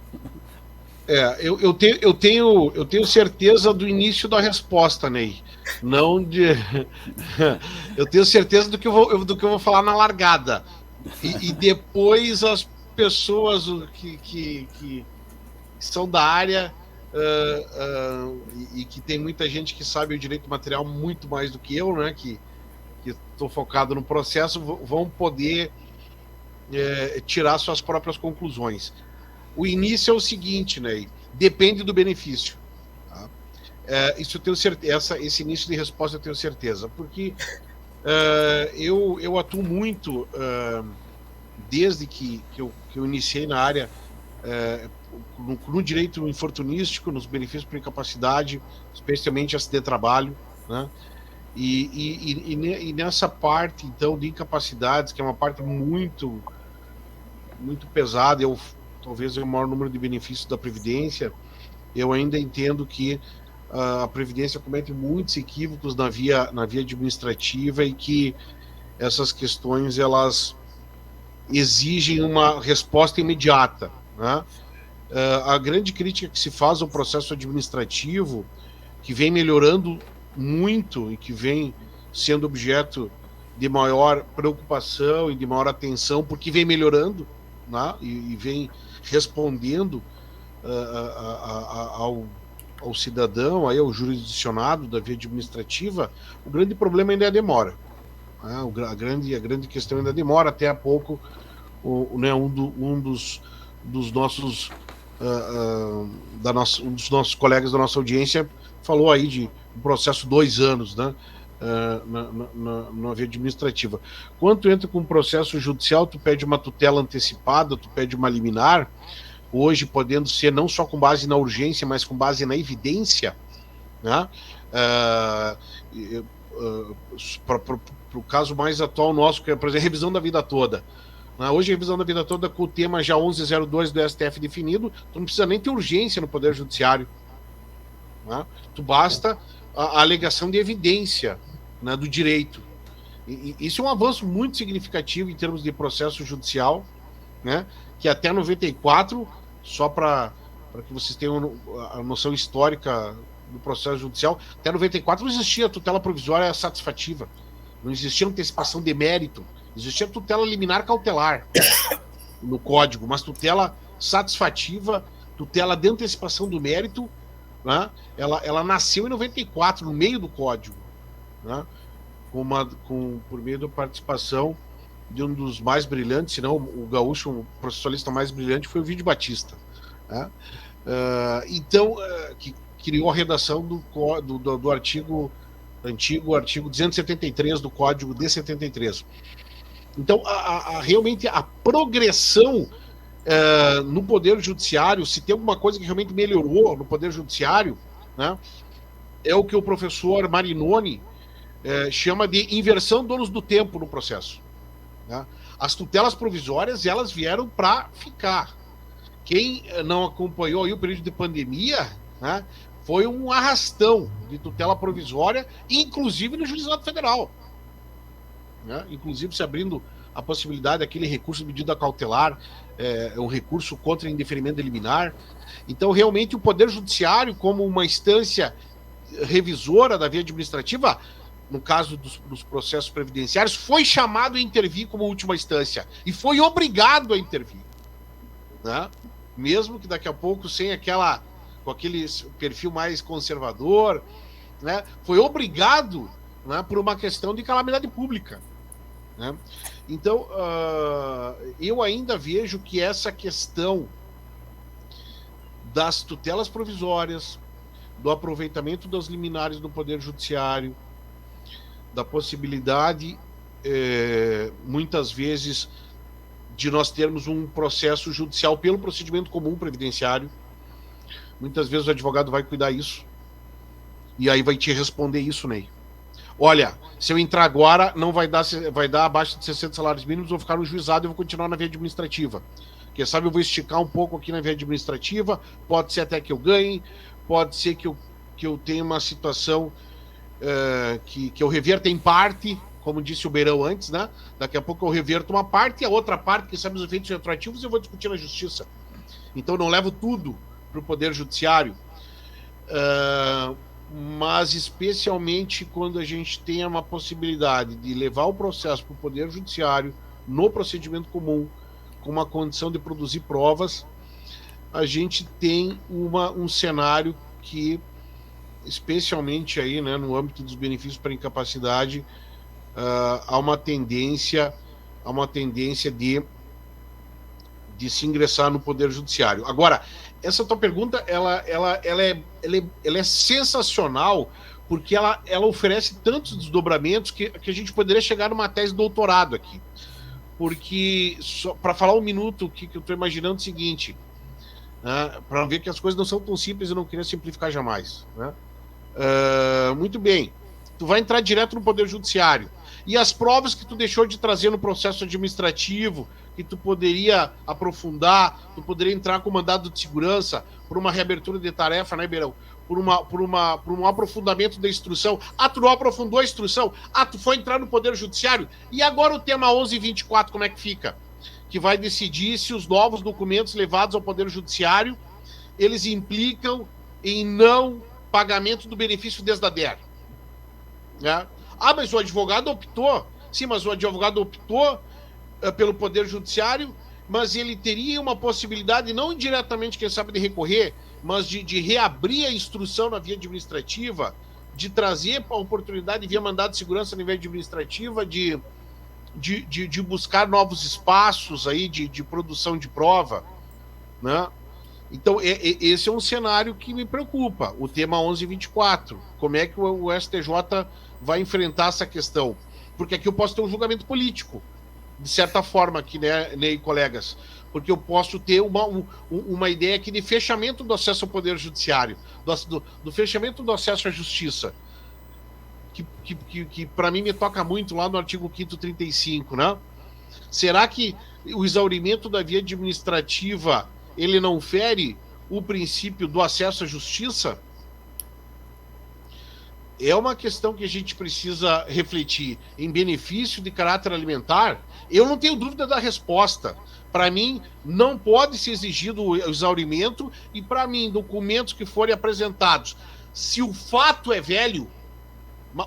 Eu tenho certeza do início da resposta, Ney. Não de... eu tenho certeza do que eu vou falar na largada. E depois as pessoas que são da área e que tem muita gente que sabe o direito material muito mais do que eu, né? Que estou focado no processo, vão poder tirar suas próprias conclusões. O início é o seguinte, né? Depende do benefício. Tá? Isso eu tenho certeza. Esse início de resposta eu tenho certeza, porque eu atuo muito desde que eu iniciei na área no direito infortunístico, nos benefícios por incapacidade, especialmente acidente de trabalho, né? E nessa parte, então, de incapacidades, que é uma parte muito pesada, talvez o maior número de benefícios da Previdência, eu ainda entendo que a Previdência comete muitos equívocos na via administrativa, e que essas questões elas exigem uma resposta imediata, né? A grande crítica que se faz ao processo administrativo, que vem melhorando muito e que vem sendo objeto de maior preocupação e de maior atenção, porque vem melhorando, né? E vem respondendo ao cidadão, aí, ao jurisdicionado da via administrativa. O grande problema ainda é a demora. Né? A grande questão ainda é a demora. Até há pouco, um dos nossos um dos nossos colegas da nossa audiência falou aí de um processo 2 anos, né? Na via administrativa. Quando tu entra com um processo judicial, tu pede uma tutela antecipada, tu pede uma liminar, hoje podendo ser não só com base na urgência, mas com base na evidência, né? Para o caso mais atual nosso, que é, por exemplo, a revisão da vida toda. Hoje a revisão da vida toda com o tema já 1102 do STF definido, tu não precisa nem ter urgência no Poder Judiciário. Né? Tu basta a alegação de evidência, né, do direito. E isso é um avanço muito significativo em termos de processo judicial, né, que até 94, só para que vocês tenham a noção histórica do processo judicial, até 94 não existia tutela provisória satisfativa, não existia antecipação de mérito, existia tutela liminar cautelar no Código, mas tutela satisfativa, tutela de antecipação do mérito, né, ela nasceu em 94, no meio do Código, né, por meio da participação de um dos mais brilhantes, se não o gaúcho, o processualista mais brilhante, foi o Ovidio Batista. Né? Então, que criou a redação do artigo 273 do Código de 73. Então, realmente a progressão no Poder Judiciário, se tem alguma coisa que realmente melhorou no Poder Judiciário, né, é o que o professor Marinoni chama de inversão do ônus do tempo no processo. Né? As tutelas provisórias, elas vieram para ficar. Quem não acompanhou aí o período de pandemia, né, foi um arrastão de tutela provisória, inclusive no Juizado Federal. Né? Inclusive se abrindo a possibilidade daquele recurso de medida cautelar, um recurso contra indeferimento liminar. Então, realmente, o Poder Judiciário, como uma instância revisora da via administrativa, no caso dos processos previdenciários, foi chamado a intervir como última instância e foi obrigado a intervir. Né? Mesmo que daqui a pouco, com aquele perfil mais conservador, né, foi obrigado, né, por uma questão de calamidade pública. Né? Então, eu ainda vejo que essa questão das tutelas provisórias, do aproveitamento das liminares do Poder Judiciário, da possibilidade, muitas vezes, de nós termos um processo judicial pelo procedimento comum previdenciário. Muitas vezes o advogado vai cuidar isso e aí vai te responder isso, Ney. Olha, se eu entrar agora, não vai dar abaixo de 60 salários mínimos, vou ficar no juizado e vou continuar na via administrativa. Quem sabe eu vou esticar um pouco aqui na via administrativa, pode ser até que eu ganhe, pode ser que eu tenha uma situação que eu reverta em parte, como disse o Beirão antes, né? Daqui a pouco eu reverto uma parte e a outra parte, que sabe os efeitos retroativos, eu vou discutir na justiça. Então não levo tudo para o Poder Judiciário. Mas especialmente quando a gente tem uma possibilidade de levar o processo para o Poder Judiciário no procedimento comum, com uma condição de produzir provas, a gente tem um cenário que, especialmente aí, né, no âmbito dos benefícios para incapacidade, há uma tendência de se ingressar no Poder Judiciário. Agora, essa tua pergunta, ela é sensacional, porque ela oferece tantos desdobramentos que a gente poderia chegar numa tese de doutorado aqui. Porque, para falar um minuto, que eu estou imaginando o seguinte, né, para ver que as coisas não são tão simples, eu não queria simplificar jamais. Né? Muito bem, tu vai entrar direto no Poder Judiciário, e as provas que tu deixou de trazer no processo administrativo, que tu poderia aprofundar, tu poderia entrar com mandado de segurança, por uma reabertura de tarefa, né, Beirão? Por um aprofundamento da instrução. Tu não aprofundou a instrução. Tu foi entrar no Poder Judiciário. E agora o tema 1124, como é que fica? que vai decidir se os novos documentos levados ao Poder Judiciário, eles implicam em não pagamento do benefício desdader. Né? Ah, mas o advogado optou. Sim, mas o advogado optou pelo Poder Judiciário, mas ele teria uma possibilidade, não indiretamente, quem sabe, de recorrer, mas de reabrir a instrução na via administrativa, de trazer a oportunidade via mandado de segurança na via administrativa, de buscar novos espaços aí de produção de prova, né? Então, esse é um cenário que me preocupa, o tema 1124. Como é que o STJ vai enfrentar essa questão? Porque aqui eu posso ter um julgamento político, de certa forma, aqui, né, Ney, colegas? Porque eu posso ter uma ideia aqui de fechamento do acesso ao Poder Judiciário, do fechamento do acesso à Justiça, que para mim me toca muito lá no artigo 5º 35, né? Será que o exaurimento da via administrativa ele não fere o princípio do acesso à justiça? É uma questão que a gente precisa refletir. Em benefício de caráter alimentar, eu não tenho dúvida da resposta. Para mim, não pode ser exigido o exaurimento, e para mim, documentos que forem apresentados, se o fato é velho,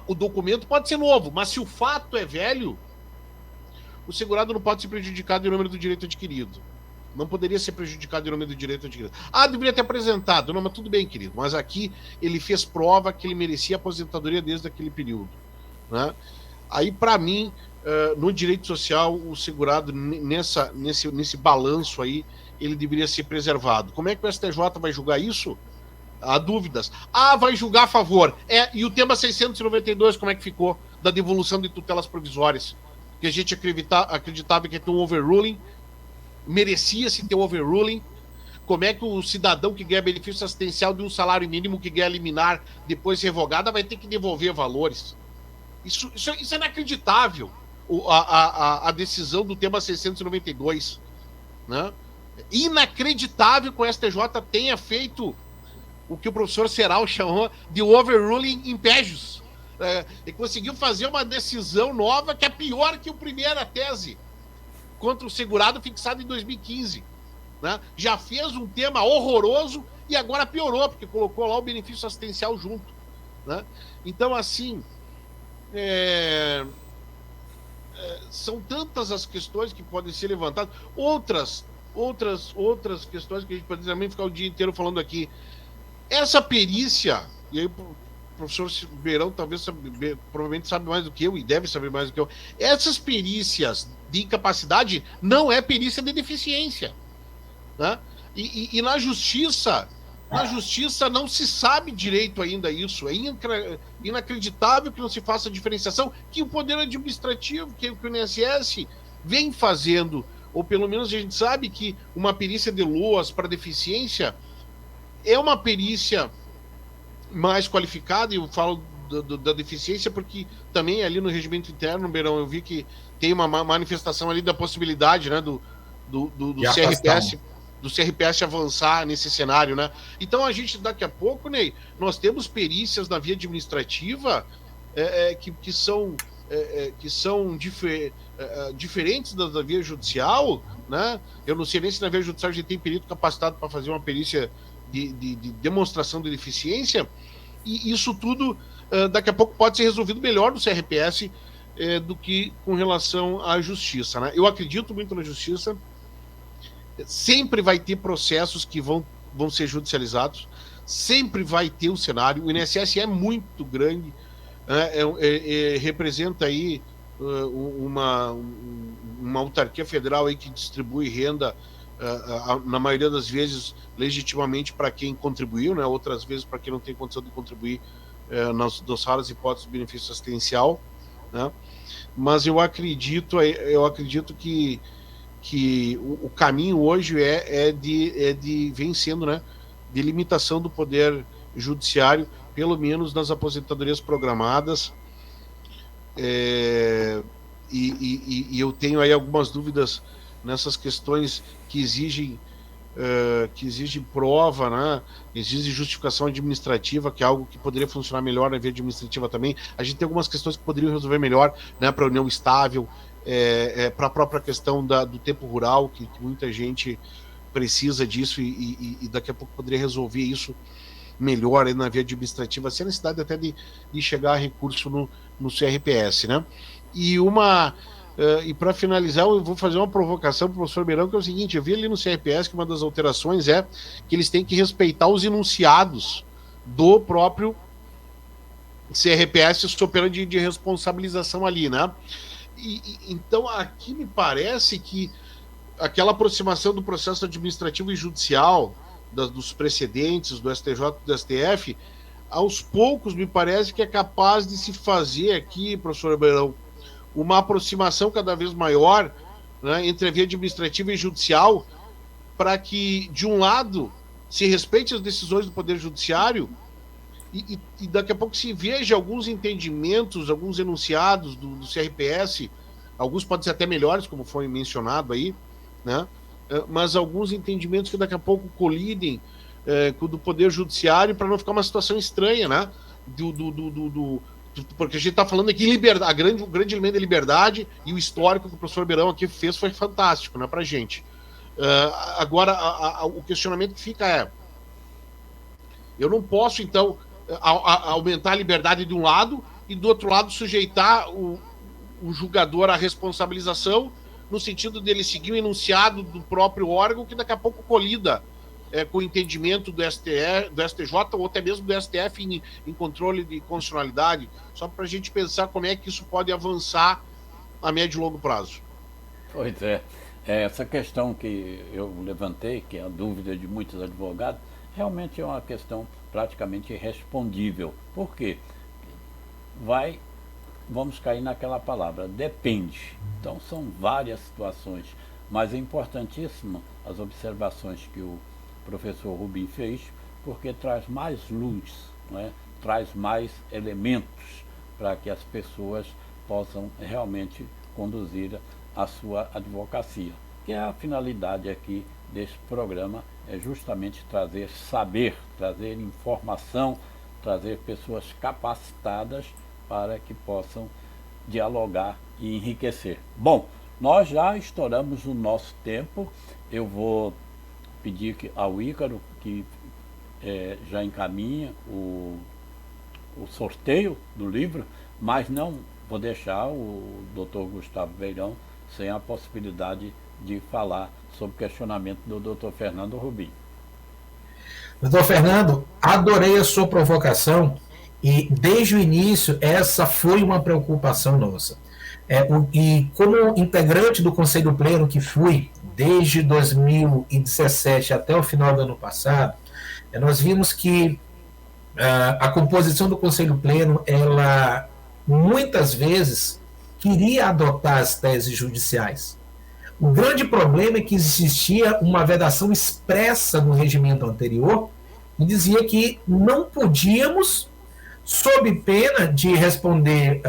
o documento pode ser novo, mas se o fato é velho, o segurado não pode ser prejudicado em nome do direito adquirido. Não poderia ser prejudicado em nome do direito adquirido. Ah, deveria ter apresentado. Não, mas tudo bem, querido. Mas aqui ele fez prova que ele merecia aposentadoria desde aquele período. Né? Aí, para mim, no direito social, o segurado, nesse balanço aí, ele deveria ser preservado. Como é que o STJ vai julgar isso? Há dúvidas. Ah, vai julgar a favor. E o tema 692, como é que ficou? Da devolução de tutelas provisórias. Que a gente acreditava que ia ter um overruling, merecia-se ter um overruling. Como é que o cidadão que ganha benefício assistencial de um salário mínimo que ganha liminar, depois revogada, vai ter que devolver valores? Isso é inacreditável, a decisão do tema 692. Né? Inacreditável que o STJ tenha feito o que o professor Serral chamou de overruling impégios. Ele conseguiu fazer uma decisão nova que é pior que a primeira tese contra o segurado fixado em 2015. Né? Já fez um tema horroroso e agora piorou, porque colocou lá o benefício assistencial junto. Né? Então, assim, são tantas as questões que podem ser levantadas. Outras questões que a gente pode também ficar o dia inteiro falando aqui. Essa perícia, e aí o professor Beirão provavelmente sabe mais do que eu, e deve saber mais do que eu, essas perícias de incapacidade não é perícia de deficiência. Né? E na justiça não se sabe direito ainda isso. É inacreditável que não se faça diferenciação que o Poder Administrativo, que o INSS vem fazendo, ou pelo menos a gente sabe que uma perícia de LOAS para deficiência é uma perícia mais qualificada, e eu falo da deficiência porque também ali no regimento interno, Beirão, eu vi que tem uma manifestação ali da possibilidade, né, do CRPS avançar nesse cenário, né? Então a gente, daqui a pouco, Ney, nós temos perícias na via administrativa que são diferentes da via judicial, né? Eu não sei nem se na via judicial a gente tem perito capacitado para fazer uma perícia de demonstração de deficiência, e isso tudo daqui a pouco pode ser resolvido melhor no CRPS do que com relação à justiça, né? Eu acredito muito na justiça. Sempre vai ter processos que vão ser judicializados, sempre vai ter um cenário. O INSS é muito grande, representa aí uma autarquia federal aí que distribui renda, na maioria das vezes legitimamente para quem contribuiu, né? Outras vezes para quem não tem condição de contribuir, nas raras hipóteses do benefício assistencial, né? Mas eu acredito que o caminho hoje vem sendo, né, de limitação do poder judiciário, pelo menos nas aposentadorias programadas, e eu tenho aí algumas dúvidas nessas questões que exigem prova, né? Exige justificação administrativa, que é algo que poderia funcionar melhor na via administrativa também. A gente tem algumas questões que poderiam resolver melhor, né, para a união estável, para a própria questão do tempo rural, que muita gente precisa disso e daqui a pouco poderia resolver isso melhor aí na via administrativa, sem a necessidade até de chegar a recurso no CRPS, né? E para finalizar, eu vou fazer uma provocação para o professor Beirão, que é o seguinte: eu vi ali no CRPS que uma das alterações é que eles têm que respeitar os enunciados do próprio CRPS sob de responsabilização ali, né? Então aqui me parece que aquela aproximação do processo administrativo e judicial, dos precedentes do STJ e do STF, aos poucos me parece que é capaz de se fazer aqui, professor Beirão, uma aproximação cada vez maior, né, entre a via administrativa e judicial, para que, de um lado, se respeite as decisões do Poder Judiciário e daqui a pouco se veja alguns entendimentos, alguns enunciados do CRPS, alguns podem ser até melhores, como foi mencionado aí, né, mas alguns entendimentos que daqui a pouco colidem com o do Poder Judiciário, para não ficar uma situação estranha, né, porque a gente está falando aqui liberdade, o grande elemento da liberdade, e o histórico que o professor Beirão aqui fez foi fantástico, né, para a gente. Agora, o questionamento que fica é: eu não posso, então, aumentar a liberdade de um lado e, do outro lado, sujeitar o julgador à responsabilização, no sentido dele seguir o enunciado do próprio órgão, que daqui a pouco colida com o entendimento do STJ ou até mesmo do STF em controle de constitucionalidade, só para a gente pensar como é que isso pode avançar a médio e longo prazo. Pois é. Essa questão que eu levantei, que é a dúvida de muitos advogados, realmente é uma questão praticamente irrespondível. Por quê? Vamos cair naquela palavra, depende. Então são várias situações, mas é importantíssimo as observações que o professor Rubim fez, porque traz mais luz, não é? Traz mais elementos para que as pessoas possam realmente conduzir a sua advocacia. Que é a finalidade aqui desse programa, é justamente trazer saber, trazer informação, trazer pessoas capacitadas para que possam dialogar e enriquecer. Bom, nós já estouramos o nosso tempo. Eu vou pedir ao Ícaro que já encaminha o sorteio do livro, mas não vou deixar o Dr. Gustavo Beirão sem a possibilidade de falar sobre o questionamento do Dr. Fernando Rubim. Doutor Fernando, adorei a sua provocação e, desde o início, essa foi uma preocupação nossa. E como integrante do Conselho Pleno que fui desde 2017 até o final do ano passado, nós vimos que a composição do Conselho Pleno, ela muitas vezes queria adotar as teses judiciais. O grande problema é que existia uma vedação expressa no regimento anterior e dizia que não podíamos, sob pena de responder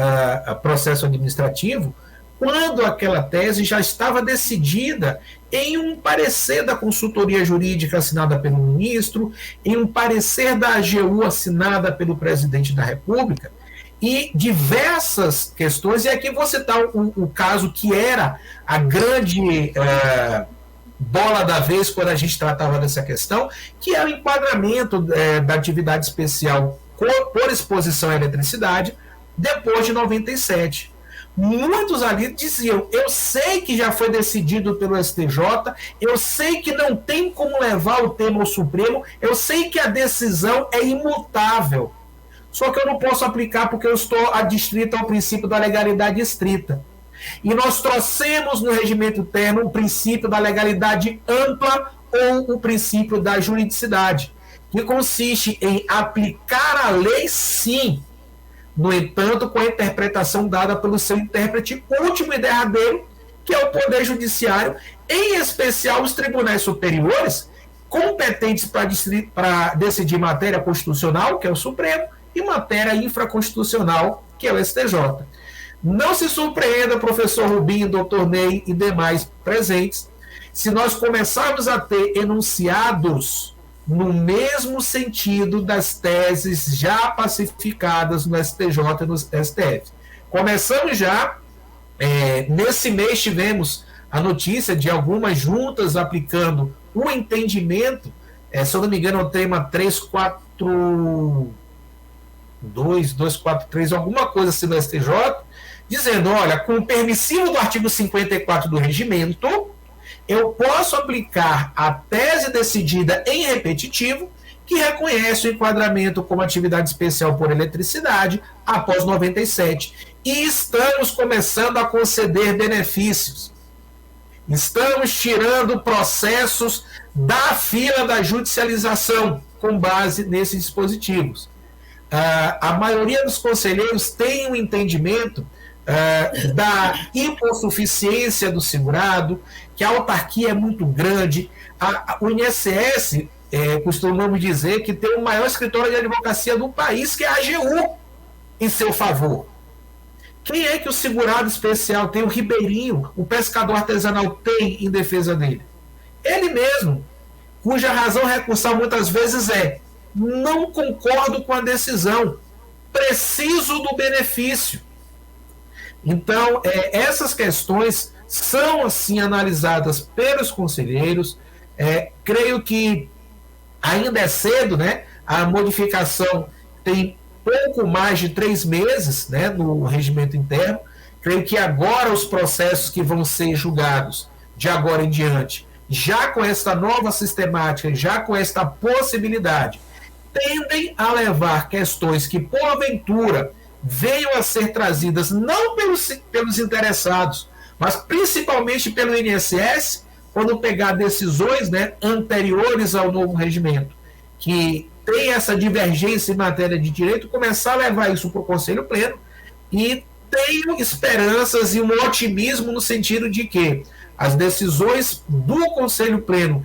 a processo administrativo, quando aquela tese já estava decidida em um parecer da consultoria jurídica assinada pelo ministro, em um parecer da AGU assinada pelo presidente da República, e diversas questões, e aqui vou citar o caso que era a grande bola da vez quando a gente tratava dessa questão, que é o enquadramento da atividade especial por exposição à eletricidade depois de 97. Muitos ali diziam: eu sei que já foi decidido pelo STJ, eu sei que não tem como levar o tema ao Supremo, eu sei que a decisão é imutável. Só que eu não posso aplicar porque eu estou adstrito ao princípio da legalidade estrita. E nós trouxemos no regimento interno o princípio da legalidade ampla ou o princípio da juridicidade, que consiste em aplicar a lei, sim, no entanto, com a interpretação dada pelo seu intérprete último e derradeiro, que é o Poder Judiciário, em especial os tribunais superiores, competentes para decidir matéria constitucional, que é o Supremo, e matéria infraconstitucional, que é o STJ. Não se surpreenda, professor Rubim, doutor Ney e demais presentes, se nós começarmos a ter enunciados no mesmo sentido das teses já pacificadas no STJ e no STF. Começamos já Nesse mês tivemos a notícia de algumas juntas aplicando o entendimento, se eu não me engano, é o tema 243, alguma coisa assim no STJ, dizendo, olha, com o permissivo do artigo 54 do regimento, eu posso aplicar a tese decidida em repetitivo, que reconhece o enquadramento como atividade especial por eletricidade após 97. E estamos começando a conceder benefícios. Estamos tirando processos da fila da judicialização com base nesses dispositivos. A maioria dos conselheiros tem um entendimento da hipossuficiência do segurado, que a autarquia é muito grande. O INSS, costumamos dizer que tem o maior escritório de advocacia do país, que é a AGU, em seu favor. Quem é que o segurado especial tem? O ribeirinho, o pescador artesanal tem em defesa dele? Ele mesmo, cuja razão recursal muitas vezes é: não concordo com a decisão, preciso do benefício. Então, essas questões são assim analisadas pelos conselheiros. Creio que ainda é cedo, né? A modificação tem pouco mais de 3 meses, né, no regimento interno. Creio que agora os processos que vão ser julgados de agora em diante, já com esta nova sistemática, já com esta possibilidade, tendem a levar questões que, porventura, venham a ser trazidas não pelos interessados, mas principalmente pelo INSS, quando pegar decisões, né, anteriores ao novo regimento, que tem essa divergência em matéria de direito, começar a levar isso para o Conselho Pleno, e tenho esperanças e um otimismo no sentido de que as decisões do Conselho Pleno,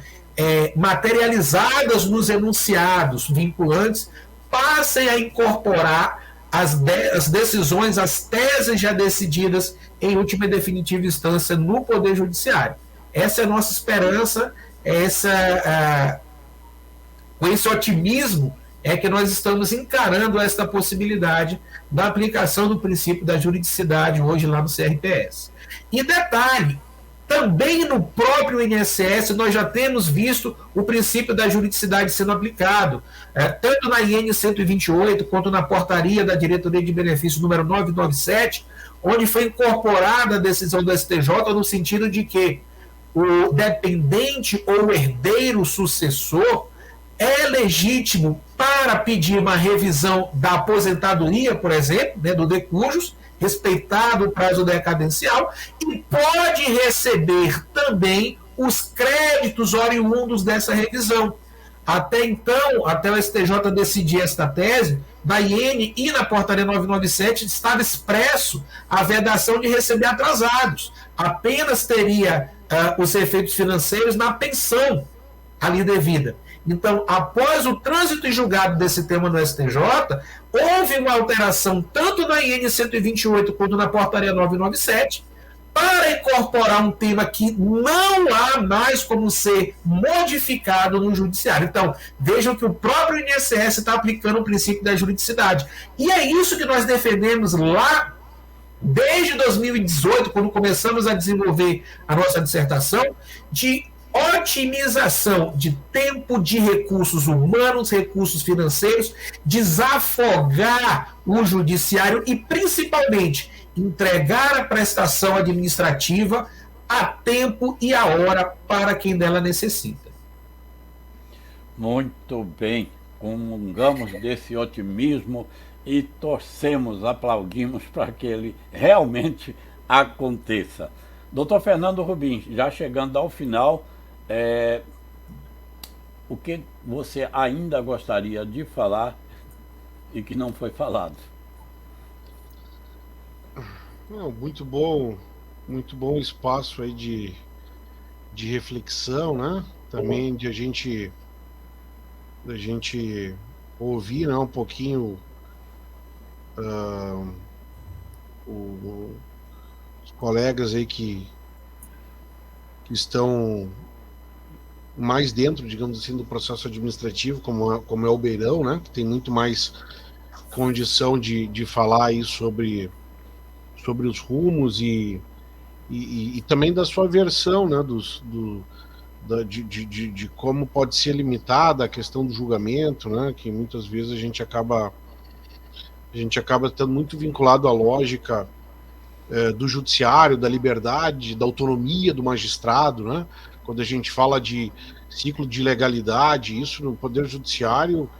materializadas nos enunciados vinculantes, passem a incorporar as decisões, as teses já decididas em última e definitiva instância no Poder Judiciário. Essa é a nossa esperança, com esse otimismo é que nós estamos encarando esta possibilidade da aplicação do princípio da juridicidade hoje lá no CRPS. E detalhe, também no próprio INSS nós já temos visto o princípio da juridicidade sendo aplicado, tanto na IN 128 quanto na portaria da Diretoria de Benefícios número 997, onde foi incorporada a decisão do STJ no sentido de que o dependente ou herdeiro sucessor é legítimo para pedir uma revisão da aposentadoria, por exemplo, né, do decujus, respeitado o prazo decadencial, e pode receber também os créditos oriundos dessa revisão. Até então, até o STJ decidir esta tese, na IN e na portaria 997 estava expresso a vedação de receber atrasados. Apenas teria os efeitos financeiros na pensão ali devida. Então, após o trânsito e julgado desse tema no STJ, houve uma alteração tanto na IN 128 quanto na portaria 997 para incorporar um tema que não há mais como ser modificado no judiciário. Então, vejam que o próprio INSS está aplicando o princípio da juridicidade. E é isso que nós defendemos lá desde 2018, quando começamos a desenvolver a nossa dissertação, de otimização de tempo, de recursos humanos, recursos financeiros, desafogar o judiciário e, principalmente, entregar a prestação administrativa a tempo e a hora para quem dela necessita. Muito bem, comungamos desse otimismo e torcemos, aplaudimos para que ele realmente aconteça. Doutor Fernando Rubim, já chegando ao final, o que você ainda gostaria de falar e que não foi falado? Muito bom espaço aí de reflexão, né? Também de a gente ouvir, né, um pouquinho os colegas aí que estão mais dentro, digamos assim, do processo administrativo, como é o Beirão, né, que tem muito mais condição de falar aí sobre sobre os rumos e também da sua versão, né, de como pode ser limitada a questão do julgamento, né, que muitas vezes a gente acaba estando muito vinculado à lógica do judiciário, da liberdade, da autonomia do magistrado, né? Quando a gente fala de ciclo de legalidade, isso no Poder Judiciário,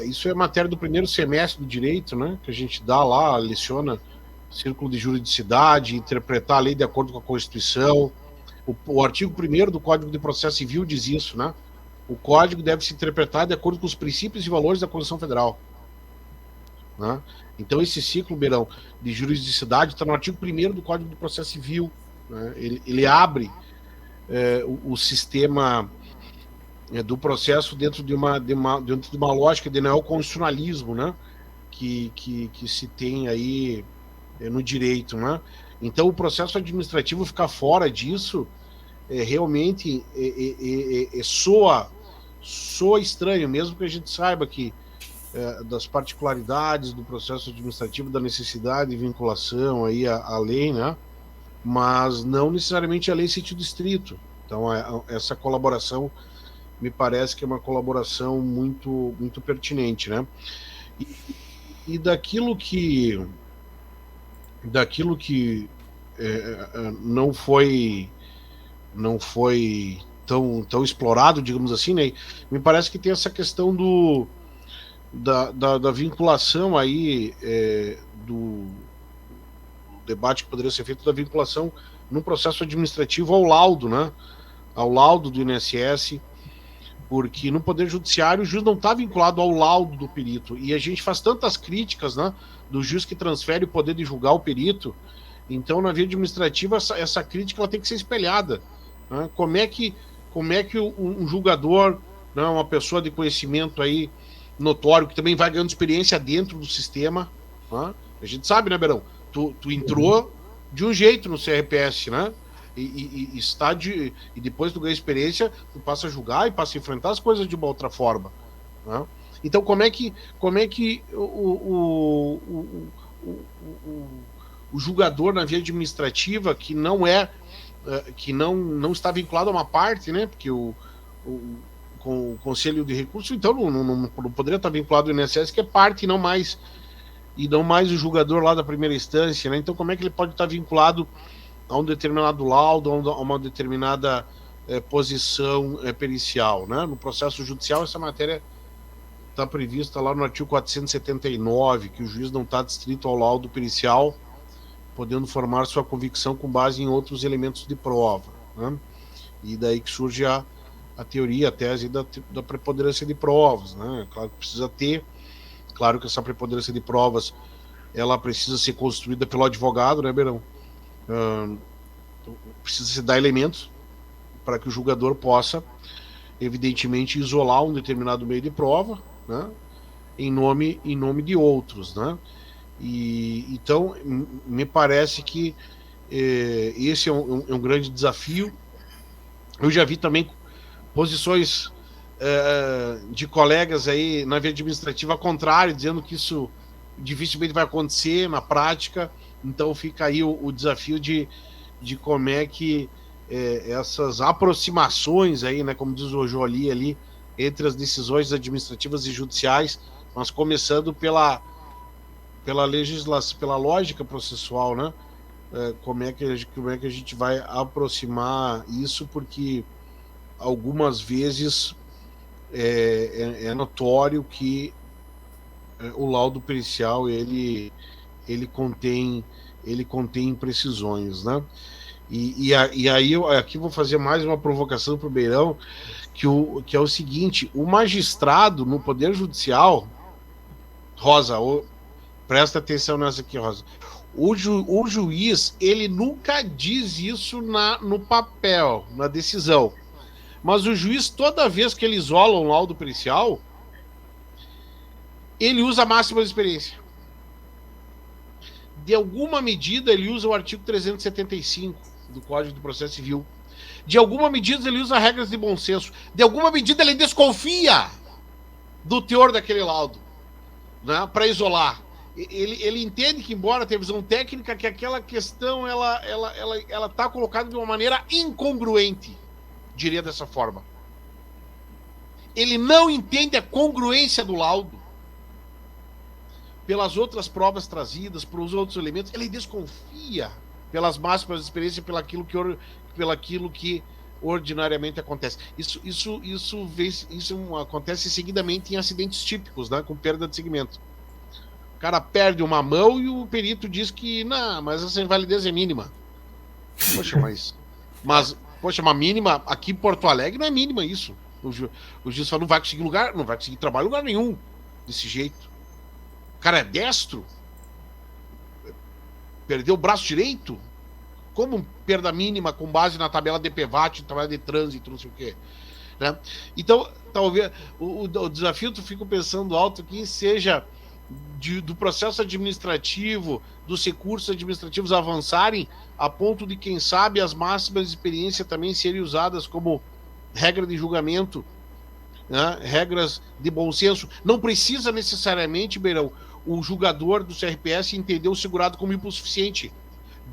isso é matéria do primeiro semestre do direito, né? Que a gente dá lá, leciona círculo de juridicidade, interpretar a lei de acordo com a Constituição. O artigo 1º do Código de Processo Civil diz isso, né? O Código deve se interpretar de acordo com os princípios e valores da Constituição Federal. Né? Então esse ciclo, Beirão, de juridicidade está no artigo 1º do Código de Processo Civil. Né? Ele abre o sistema do processo dentro de uma lógica de neoconstitucionalismo, né? que se tem aí no direito, né? Então o processo administrativo ficar fora disso realmente soa estranho, mesmo que a gente saiba que das particularidades do processo administrativo, da necessidade de vinculação aí à lei, né? Mas não necessariamente a lei em sentido estrito. Então essa colaboração me parece que é uma colaboração muito, muito pertinente, né? E daquilo que não foi tão explorado, digamos assim, né? Me parece que tem essa questão da vinculação aí do debate que poderia ser feito da vinculação no processo administrativo ao laudo, né? Ao laudo do INSS, porque no Poder Judiciário o juiz não está vinculado ao laudo do perito, e a gente faz tantas críticas, né, do juiz que transfere o poder de julgar o perito. Então na via administrativa essa crítica ela tem que ser espelhada, né? Como é que um julgador, né, uma pessoa de conhecimento aí notório, que também vai ganhando experiência dentro do sistema, né? A gente sabe, né, Beirão? Tu entrou de um jeito no CRPS, né? E depois tu ganha experiência, tu passa a julgar e passa a enfrentar as coisas de uma outra forma, né? Então como é que o julgador na via administrativa que não está vinculado a uma parte, né? Porque com o Conselho de Recursos, então não poderia estar vinculado ao INSS, que é parte e não mais o julgador lá da primeira instância, né? Então como é que ele pode estar vinculado a um determinado laudo, a uma determinada posição pericial, né? No processo judicial essa matéria está prevista lá no artigo 479, que o juiz não está adscrito ao laudo pericial, podendo formar sua convicção com base em outros elementos de prova, né? E daí que surge a teoria, a tese da preponderância de provas, né? Claro que precisa ter, claro que essa preponderância de provas ela precisa ser construída pelo advogado, né, Beirão? Precisa se dar elementos para que o julgador possa, evidentemente, isolar um determinado meio de prova, né, em nome de outros, né? E então me parece que esse é um grande desafio. Eu já vi também posições de colegas aí na via administrativa ao contrário, dizendo que isso dificilmente vai acontecer na prática. Então fica aí o desafio de como é que essas aproximações aí, né, como diz o Jolie ali, entre as decisões administrativas e judiciais, mas começando pela legislação, pela lógica processual, né? Como é que a gente vai aproximar isso, porque algumas vezes é notório que o laudo pericial ele contém imprecisões, né? E aí eu aqui vou fazer mais uma provocação para o Beirão, que é o seguinte: o magistrado no Poder Judicial, Rosa, presta atenção nessa aqui, Rosa, o juiz ele nunca diz isso no papel, na decisão, mas o juiz, toda vez que ele isola um laudo pericial, ele usa a máxima de experiência. De alguma medida ele usa o artigo 375 do Código de Processo Civil. De alguma medida ele usa regras de bom senso. De alguma medida ele desconfia do teor daquele laudo, né, para isolar. ele entende que, embora tenha visão técnica, que aquela questão ela tá colocada de uma maneira incongruente, diria dessa forma. Ele não entende a congruência do laudo pelas outras provas trazidas, pelos outros elementos. Ele desconfia pelas máximas de experiência, pelaquilo que ordinariamente acontece. Isso acontece seguidamente em acidentes típicos, né, com perda de segmento. O cara perde uma mão e o perito diz que não, mas essa invalidez é mínima. Poxa, mas uma mínima aqui em Porto Alegre não é mínima isso. O juiz fala, não vai conseguir trabalho em lugar nenhum desse jeito. O cara é destro, perdeu o braço direito, como perda mínima com base na tabela de DPVAT, tabela de trânsito, não sei o quê, né? Então, talvez o desafio, eu fico pensando alto aqui, seja do processo administrativo, dos recursos administrativos avançarem a ponto de, quem sabe, as máximas de experiência também serem usadas como regra de julgamento, né? Regras de bom senso. Não precisa necessariamente, Beirão, o julgador do CRPS entender o segurado como hipossuficiente,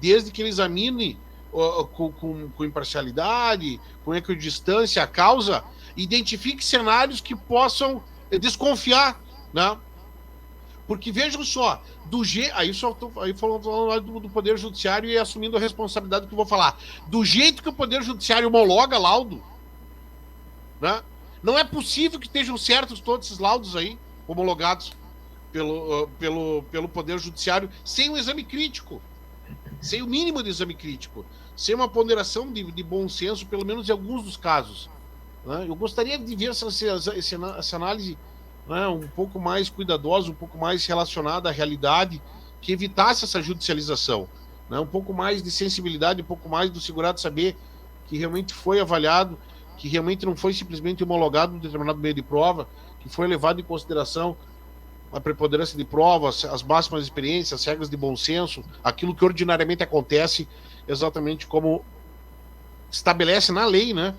desde que ele examine com imparcialidade, com equidistância a causa, identifique cenários que possam desconfiar, né? Porque vejam só, aí falando do Poder Judiciário e assumindo a responsabilidade do que eu vou falar, do jeito que o Poder Judiciário homologa laudo, né? Não é possível que estejam certos todos esses laudos aí, homologados pelo Poder Judiciário, sem um exame crítico, sem o mínimo de exame crítico, sem uma ponderação de bom senso, pelo menos em alguns dos casos, né? Eu gostaria de ver essa análise, né, um pouco mais cuidadosa, um pouco mais relacionada à realidade, que evitasse essa judicialização, né? Um pouco mais de sensibilidade, um pouco mais do segurado saber que realmente foi avaliado, que realmente não foi simplesmente homologado um determinado meio de prova, que foi levado em consideração a preponderância de provas, as máximas experiências, as regras de bom senso, aquilo que ordinariamente acontece, exatamente como estabelece na lei, né?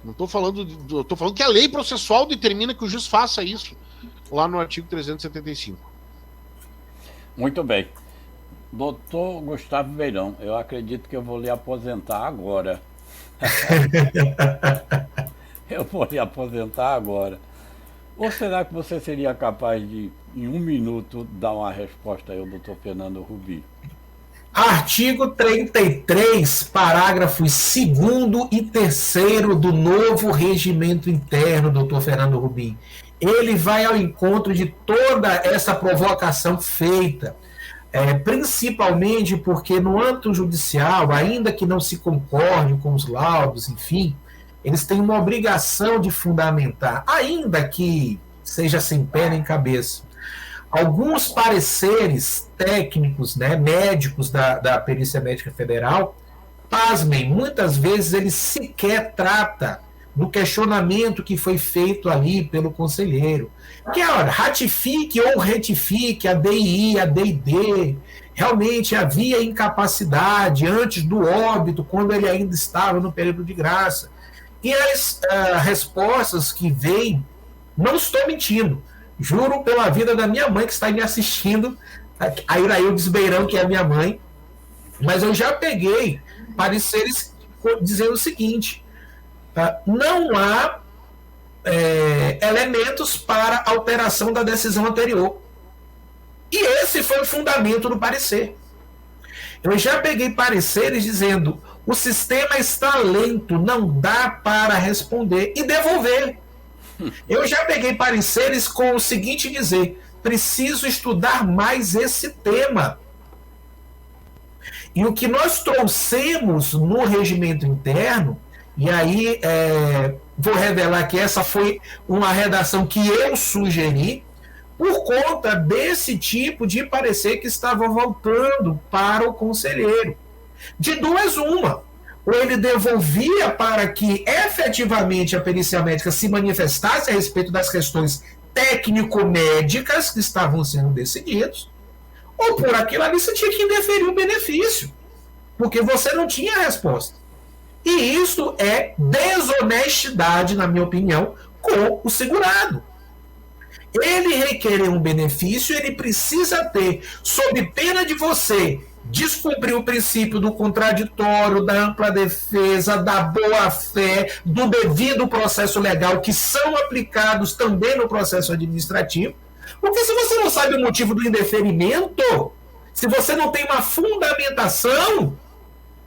Não estou falando, estou falando que a lei processual determina que o juiz faça isso, lá no artigo 375. Muito bem. Doutor Gustavo Beirão, eu acredito que eu vou lhe aposentar agora. Eu vou lhe aposentar agora. Ou será que você seria capaz de, em 1 minuto, dar uma resposta aí ao doutor Fernando Rubi? Artigo 33, parágrafos 2º e 3º do novo regimento interno, doutor Fernando Rubi. Ele vai ao encontro de toda essa provocação feita, principalmente porque no âmbito judicial, ainda que não se concorde com os laudos, enfim, eles têm uma obrigação de fundamentar, ainda que seja sem pé nem cabeça. Alguns pareceres técnicos, né, médicos da Perícia Médica Federal, pasmem, muitas vezes ele sequer trata do questionamento que foi feito ali pelo conselheiro. Que é, olha, ratifique ou retifique a DI, a DID, realmente havia incapacidade antes do óbito, quando ele ainda estava no período de graça. E as respostas que vêm, não estou mentindo, juro pela vida da minha mãe que está me assistindo, a Iraildes Beirão, que é a minha mãe, mas eu já peguei pareceres dizendo o seguinte: não há elementos para alteração da decisão anterior. E esse foi o fundamento do parecer. Eu já peguei pareceres dizendo: o sistema está lento, não dá para responder e devolver. Eu já peguei pareceres com o seguinte dizer: preciso estudar mais esse tema. E o que nós trouxemos no regimento interno, e aí vou revelar que essa foi uma redação que eu sugeri, por conta desse tipo de parecer que estava voltando para o conselheiro. De duas, uma. Ou ele devolvia para que efetivamente a perícia médica se manifestasse a respeito das questões técnico-médicas que estavam sendo decididas, ou por aquilo ali você tinha que indeferir o benefício, porque você não tinha resposta. E isso é desonestidade, na minha opinião, com o segurado. ele requerer um benefício, ele precisa ter, sob pena de você descumprir o princípio do contraditório, da ampla defesa, da boa-fé, do devido processo legal, que são aplicados também no processo administrativo. Porque se você não sabe o motivo do indeferimento, se você não tem uma fundamentação,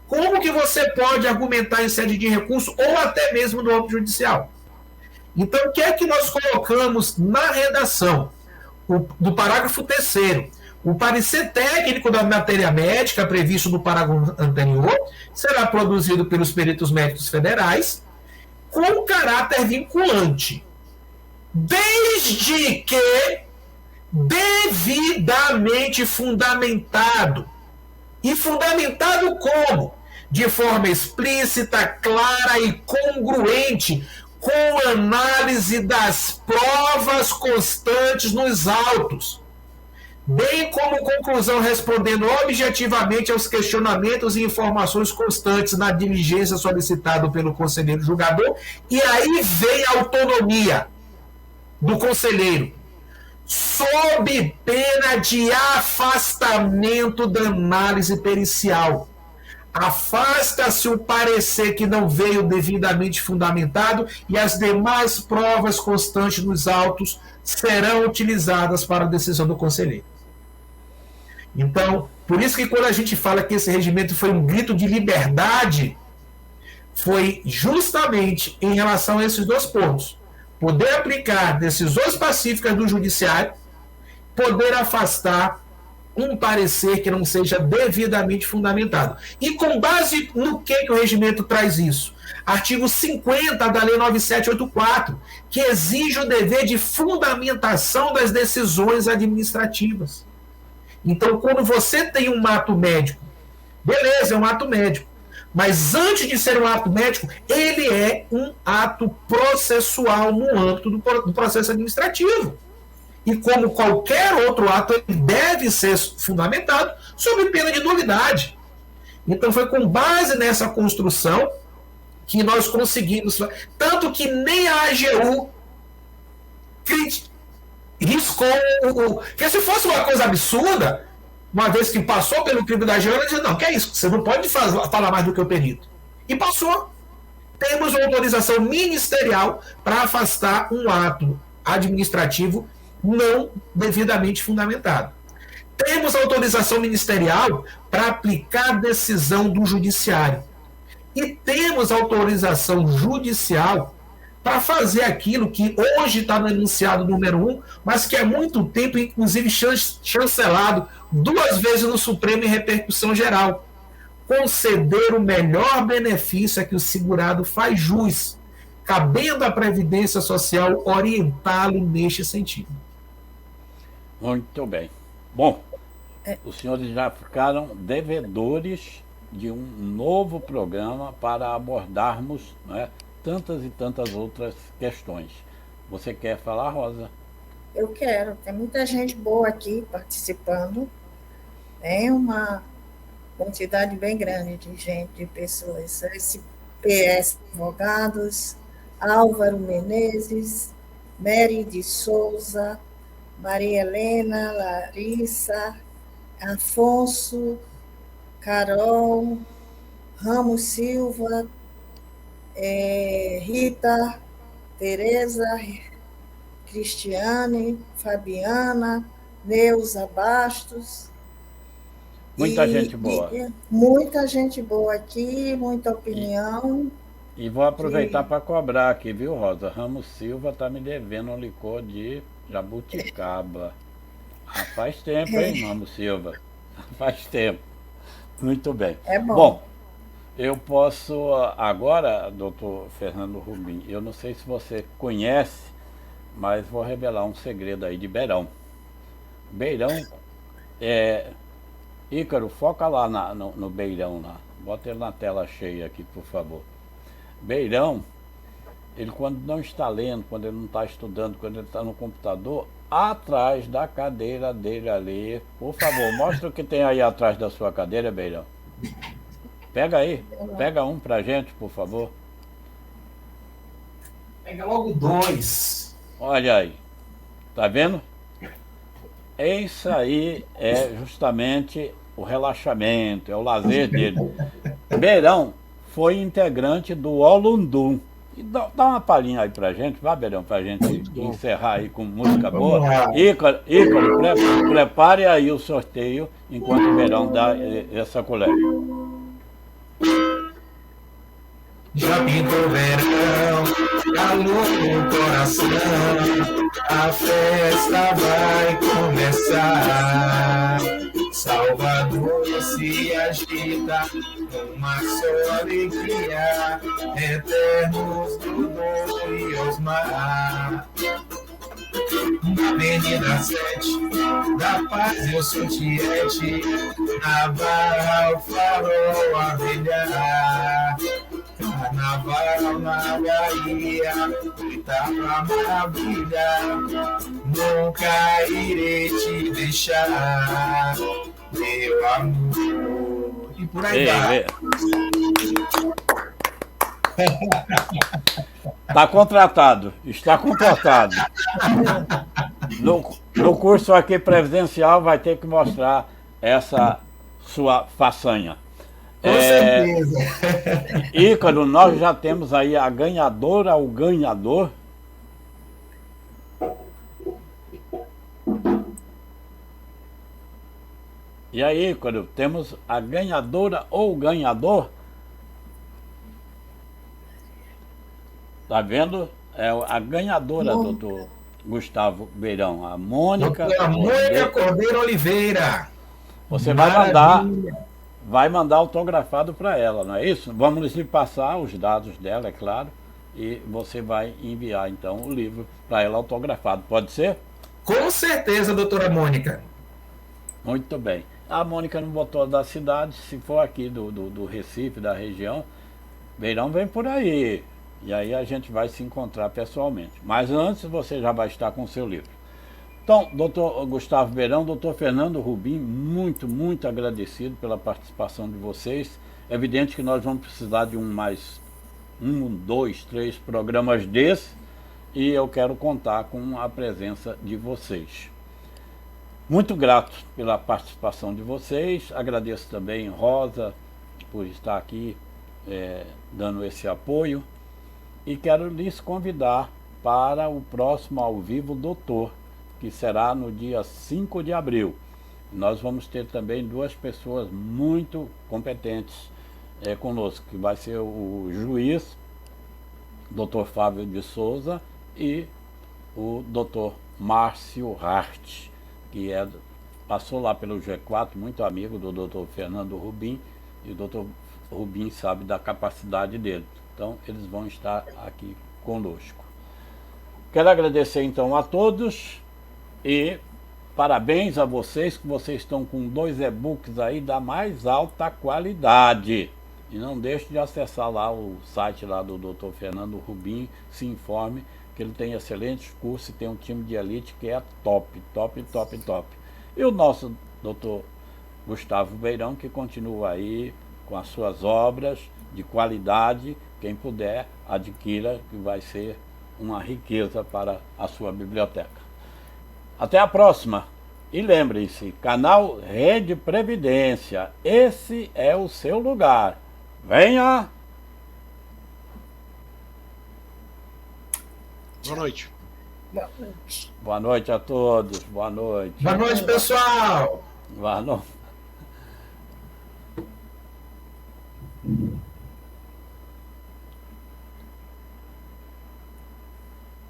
como que você pode argumentar em sede de recurso ou até mesmo no âmbito judicial? Então, o que é que nós colocamos na redação do parágrafo 3º? O parecer técnico da matéria médica, previsto no parágrafo anterior, será produzido pelos peritos médicos federais com caráter vinculante, desde que devidamente fundamentado. E fundamentado como? De forma explícita, clara e congruente com análise das provas constantes nos autos, bem como conclusão respondendo objetivamente aos questionamentos e informações constantes na diligência solicitada pelo conselheiro julgador. E aí vem a autonomia do conselheiro, sob pena de afastamento da análise pericial. Afasta-se o parecer que não veio devidamente fundamentado e as demais provas constantes nos autos serão utilizadas para a decisão do conselheiro. Então, por isso que quando a gente fala que esse regimento foi um grito de liberdade, foi justamente em relação a esses dois pontos. Poder aplicar decisões pacíficas do judiciário, poder afastar um parecer que não seja devidamente fundamentado. E com base no que o regimento traz isso? Artigo 50 da Lei 9784, que exige o dever de fundamentação das decisões administrativas. Então, quando você tem um ato médico, beleza, é um ato médico, mas antes de ser um ato médico, ele é um ato processual no âmbito do processo administrativo. E como qualquer outro ato, ele deve ser fundamentado sob pena de nulidade. Então foi com base nessa construção que nós conseguimos, tanto que nem a AGU riscou, que se fosse uma coisa absurda, uma vez que passou pelo crime da AGU, ela dizia, não, que é isso, você não pode falar mais do que o perito. E passou. Temos uma autorização ministerial para afastar um ato administrativo não devidamente fundamentado. Temos autorização ministerial para aplicar decisão do judiciário. E temos autorização judicial para fazer aquilo que hoje está no enunciado número 1, mas que há muito tempo, inclusive, chancelado 2 vezes no Supremo em repercussão geral. Conceder o melhor benefício a que o segurado faz jus, cabendo à Previdência Social orientá-lo neste sentido. Muito bem. Bom, os senhores já ficaram devedores de um novo programa para abordarmos, né, tantas e tantas outras questões. Você quer falar, Rosa? Eu quero. Tem muita gente boa aqui participando. Tem uma quantidade bem grande de gente, de pessoas. SPS Advogados, Álvaro Menezes, Mary de Souza, Maria Helena, Larissa, Afonso, Carol, Ramos Silva, Rita, Tereza, Cristiane, Fabiana, Neuza Bastos. Muita gente boa. Muita gente boa aqui, muita opinião. E vou aproveitar para cobrar aqui, viu, Rosa? Ramos Silva está me devendo um licor de jabuticaba. Faz tempo, hein, Ramos Silva? Faz tempo. Muito bem. É bom. Bom, eu posso agora, doutor Fernando Rubim, eu não sei se você conhece, mas vou revelar um segredo aí de Beirão. Beirão, Ícaro, foca lá no Beirão lá. Bota ele na tela cheia aqui, por favor. Beirão, ele quando não está lendo, quando ele não está estudando, quando ele está no computador, atrás da cadeira dele ali, por favor, mostra o que tem aí atrás da sua cadeira, Beirão. Pega aí, pega um pra gente, por favor. Pega logo 2. Olha aí. Tá vendo? Isso aí é justamente o relaxamento, é o lazer dele. Beirão foi integrante do Olundum. E dá uma palhinha aí pra gente, vai, Beirão, pra gente encerrar aí com música boa. Ícaro, prepare aí o sorteio enquanto o Beirão dá essa colher. Já pintou o verão, calor no coração, a festa vai começar. Salvador se agita, uma só alegria, eternos Dodô e Osmar. Na Avenida 7, da Paz eu sou Tiete, na Barra o farol a brilhar. Carnaval na Bahia, muita maravilha, nunca irei te deixar, meu amor. E por aí vai. Está contratado, está contratado. No curso aqui presencial vai ter que mostrar essa sua façanha. Com certeza. Ícaro, nós já temos aí a ganhadora, o ganhador. E aí, Ícaro, temos a ganhadora ou o ganhador? Tá vendo? É a ganhadora, doutor Gustavo Beirão, a Mônica. Doutora Mônica Cordeiro Oliveira. Você vai mandar autografado para ela, não é isso? Vamos lhe passar os dados dela, é claro, e você vai enviar então o livro para ela autografado, pode ser? Com certeza, doutora Mônica. Muito bem. A Mônica não botou da cidade, se for aqui do Recife, da região, Beirão vem por aí. E aí a gente vai se encontrar pessoalmente. Mas antes você já vai estar com o seu livro. Então, doutor Gustavo Beirão, doutor Fernando Rubim, muito agradecido pela participação de vocês. É evidente que nós vamos precisar de mais 1, 2, 3 programas desses. E eu quero contar com a presença de vocês. Muito grato pela participação de vocês. Agradeço também Rosa por estar aqui dando esse apoio. E quero lhes convidar para o próximo Ao Vivo Doutor, que será no dia 5 de abril. Nós vamos ter também 2 pessoas muito competentes conosco, que vai ser o juiz, Dr. Fábio de Souza, e o Dr. Márcio Hart, que passou lá pelo G4, muito amigo do Dr. Fernando Rubim, e o Dr. Rubim sabe da capacidade dele. Então, eles vão estar aqui conosco. Quero agradecer, então, a todos e parabéns a vocês, que vocês estão com 2 e-books aí da mais alta qualidade. E não deixe de acessar lá o site lá do Dr. Fernando Rubim, se informe que ele tem excelentes cursos e tem um time de elite que é top. E o nosso Dr. Gustavo Beirão, que continua aí com as suas obras de qualidade. Quem puder, adquira, que vai ser uma riqueza para a sua biblioteca. Até a próxima. E lembrem-se, canal Rede Previdência, esse é o seu lugar. Venha! Boa noite. Boa noite. Boa noite a todos. Boa noite. Boa noite, pessoal. Boa noite.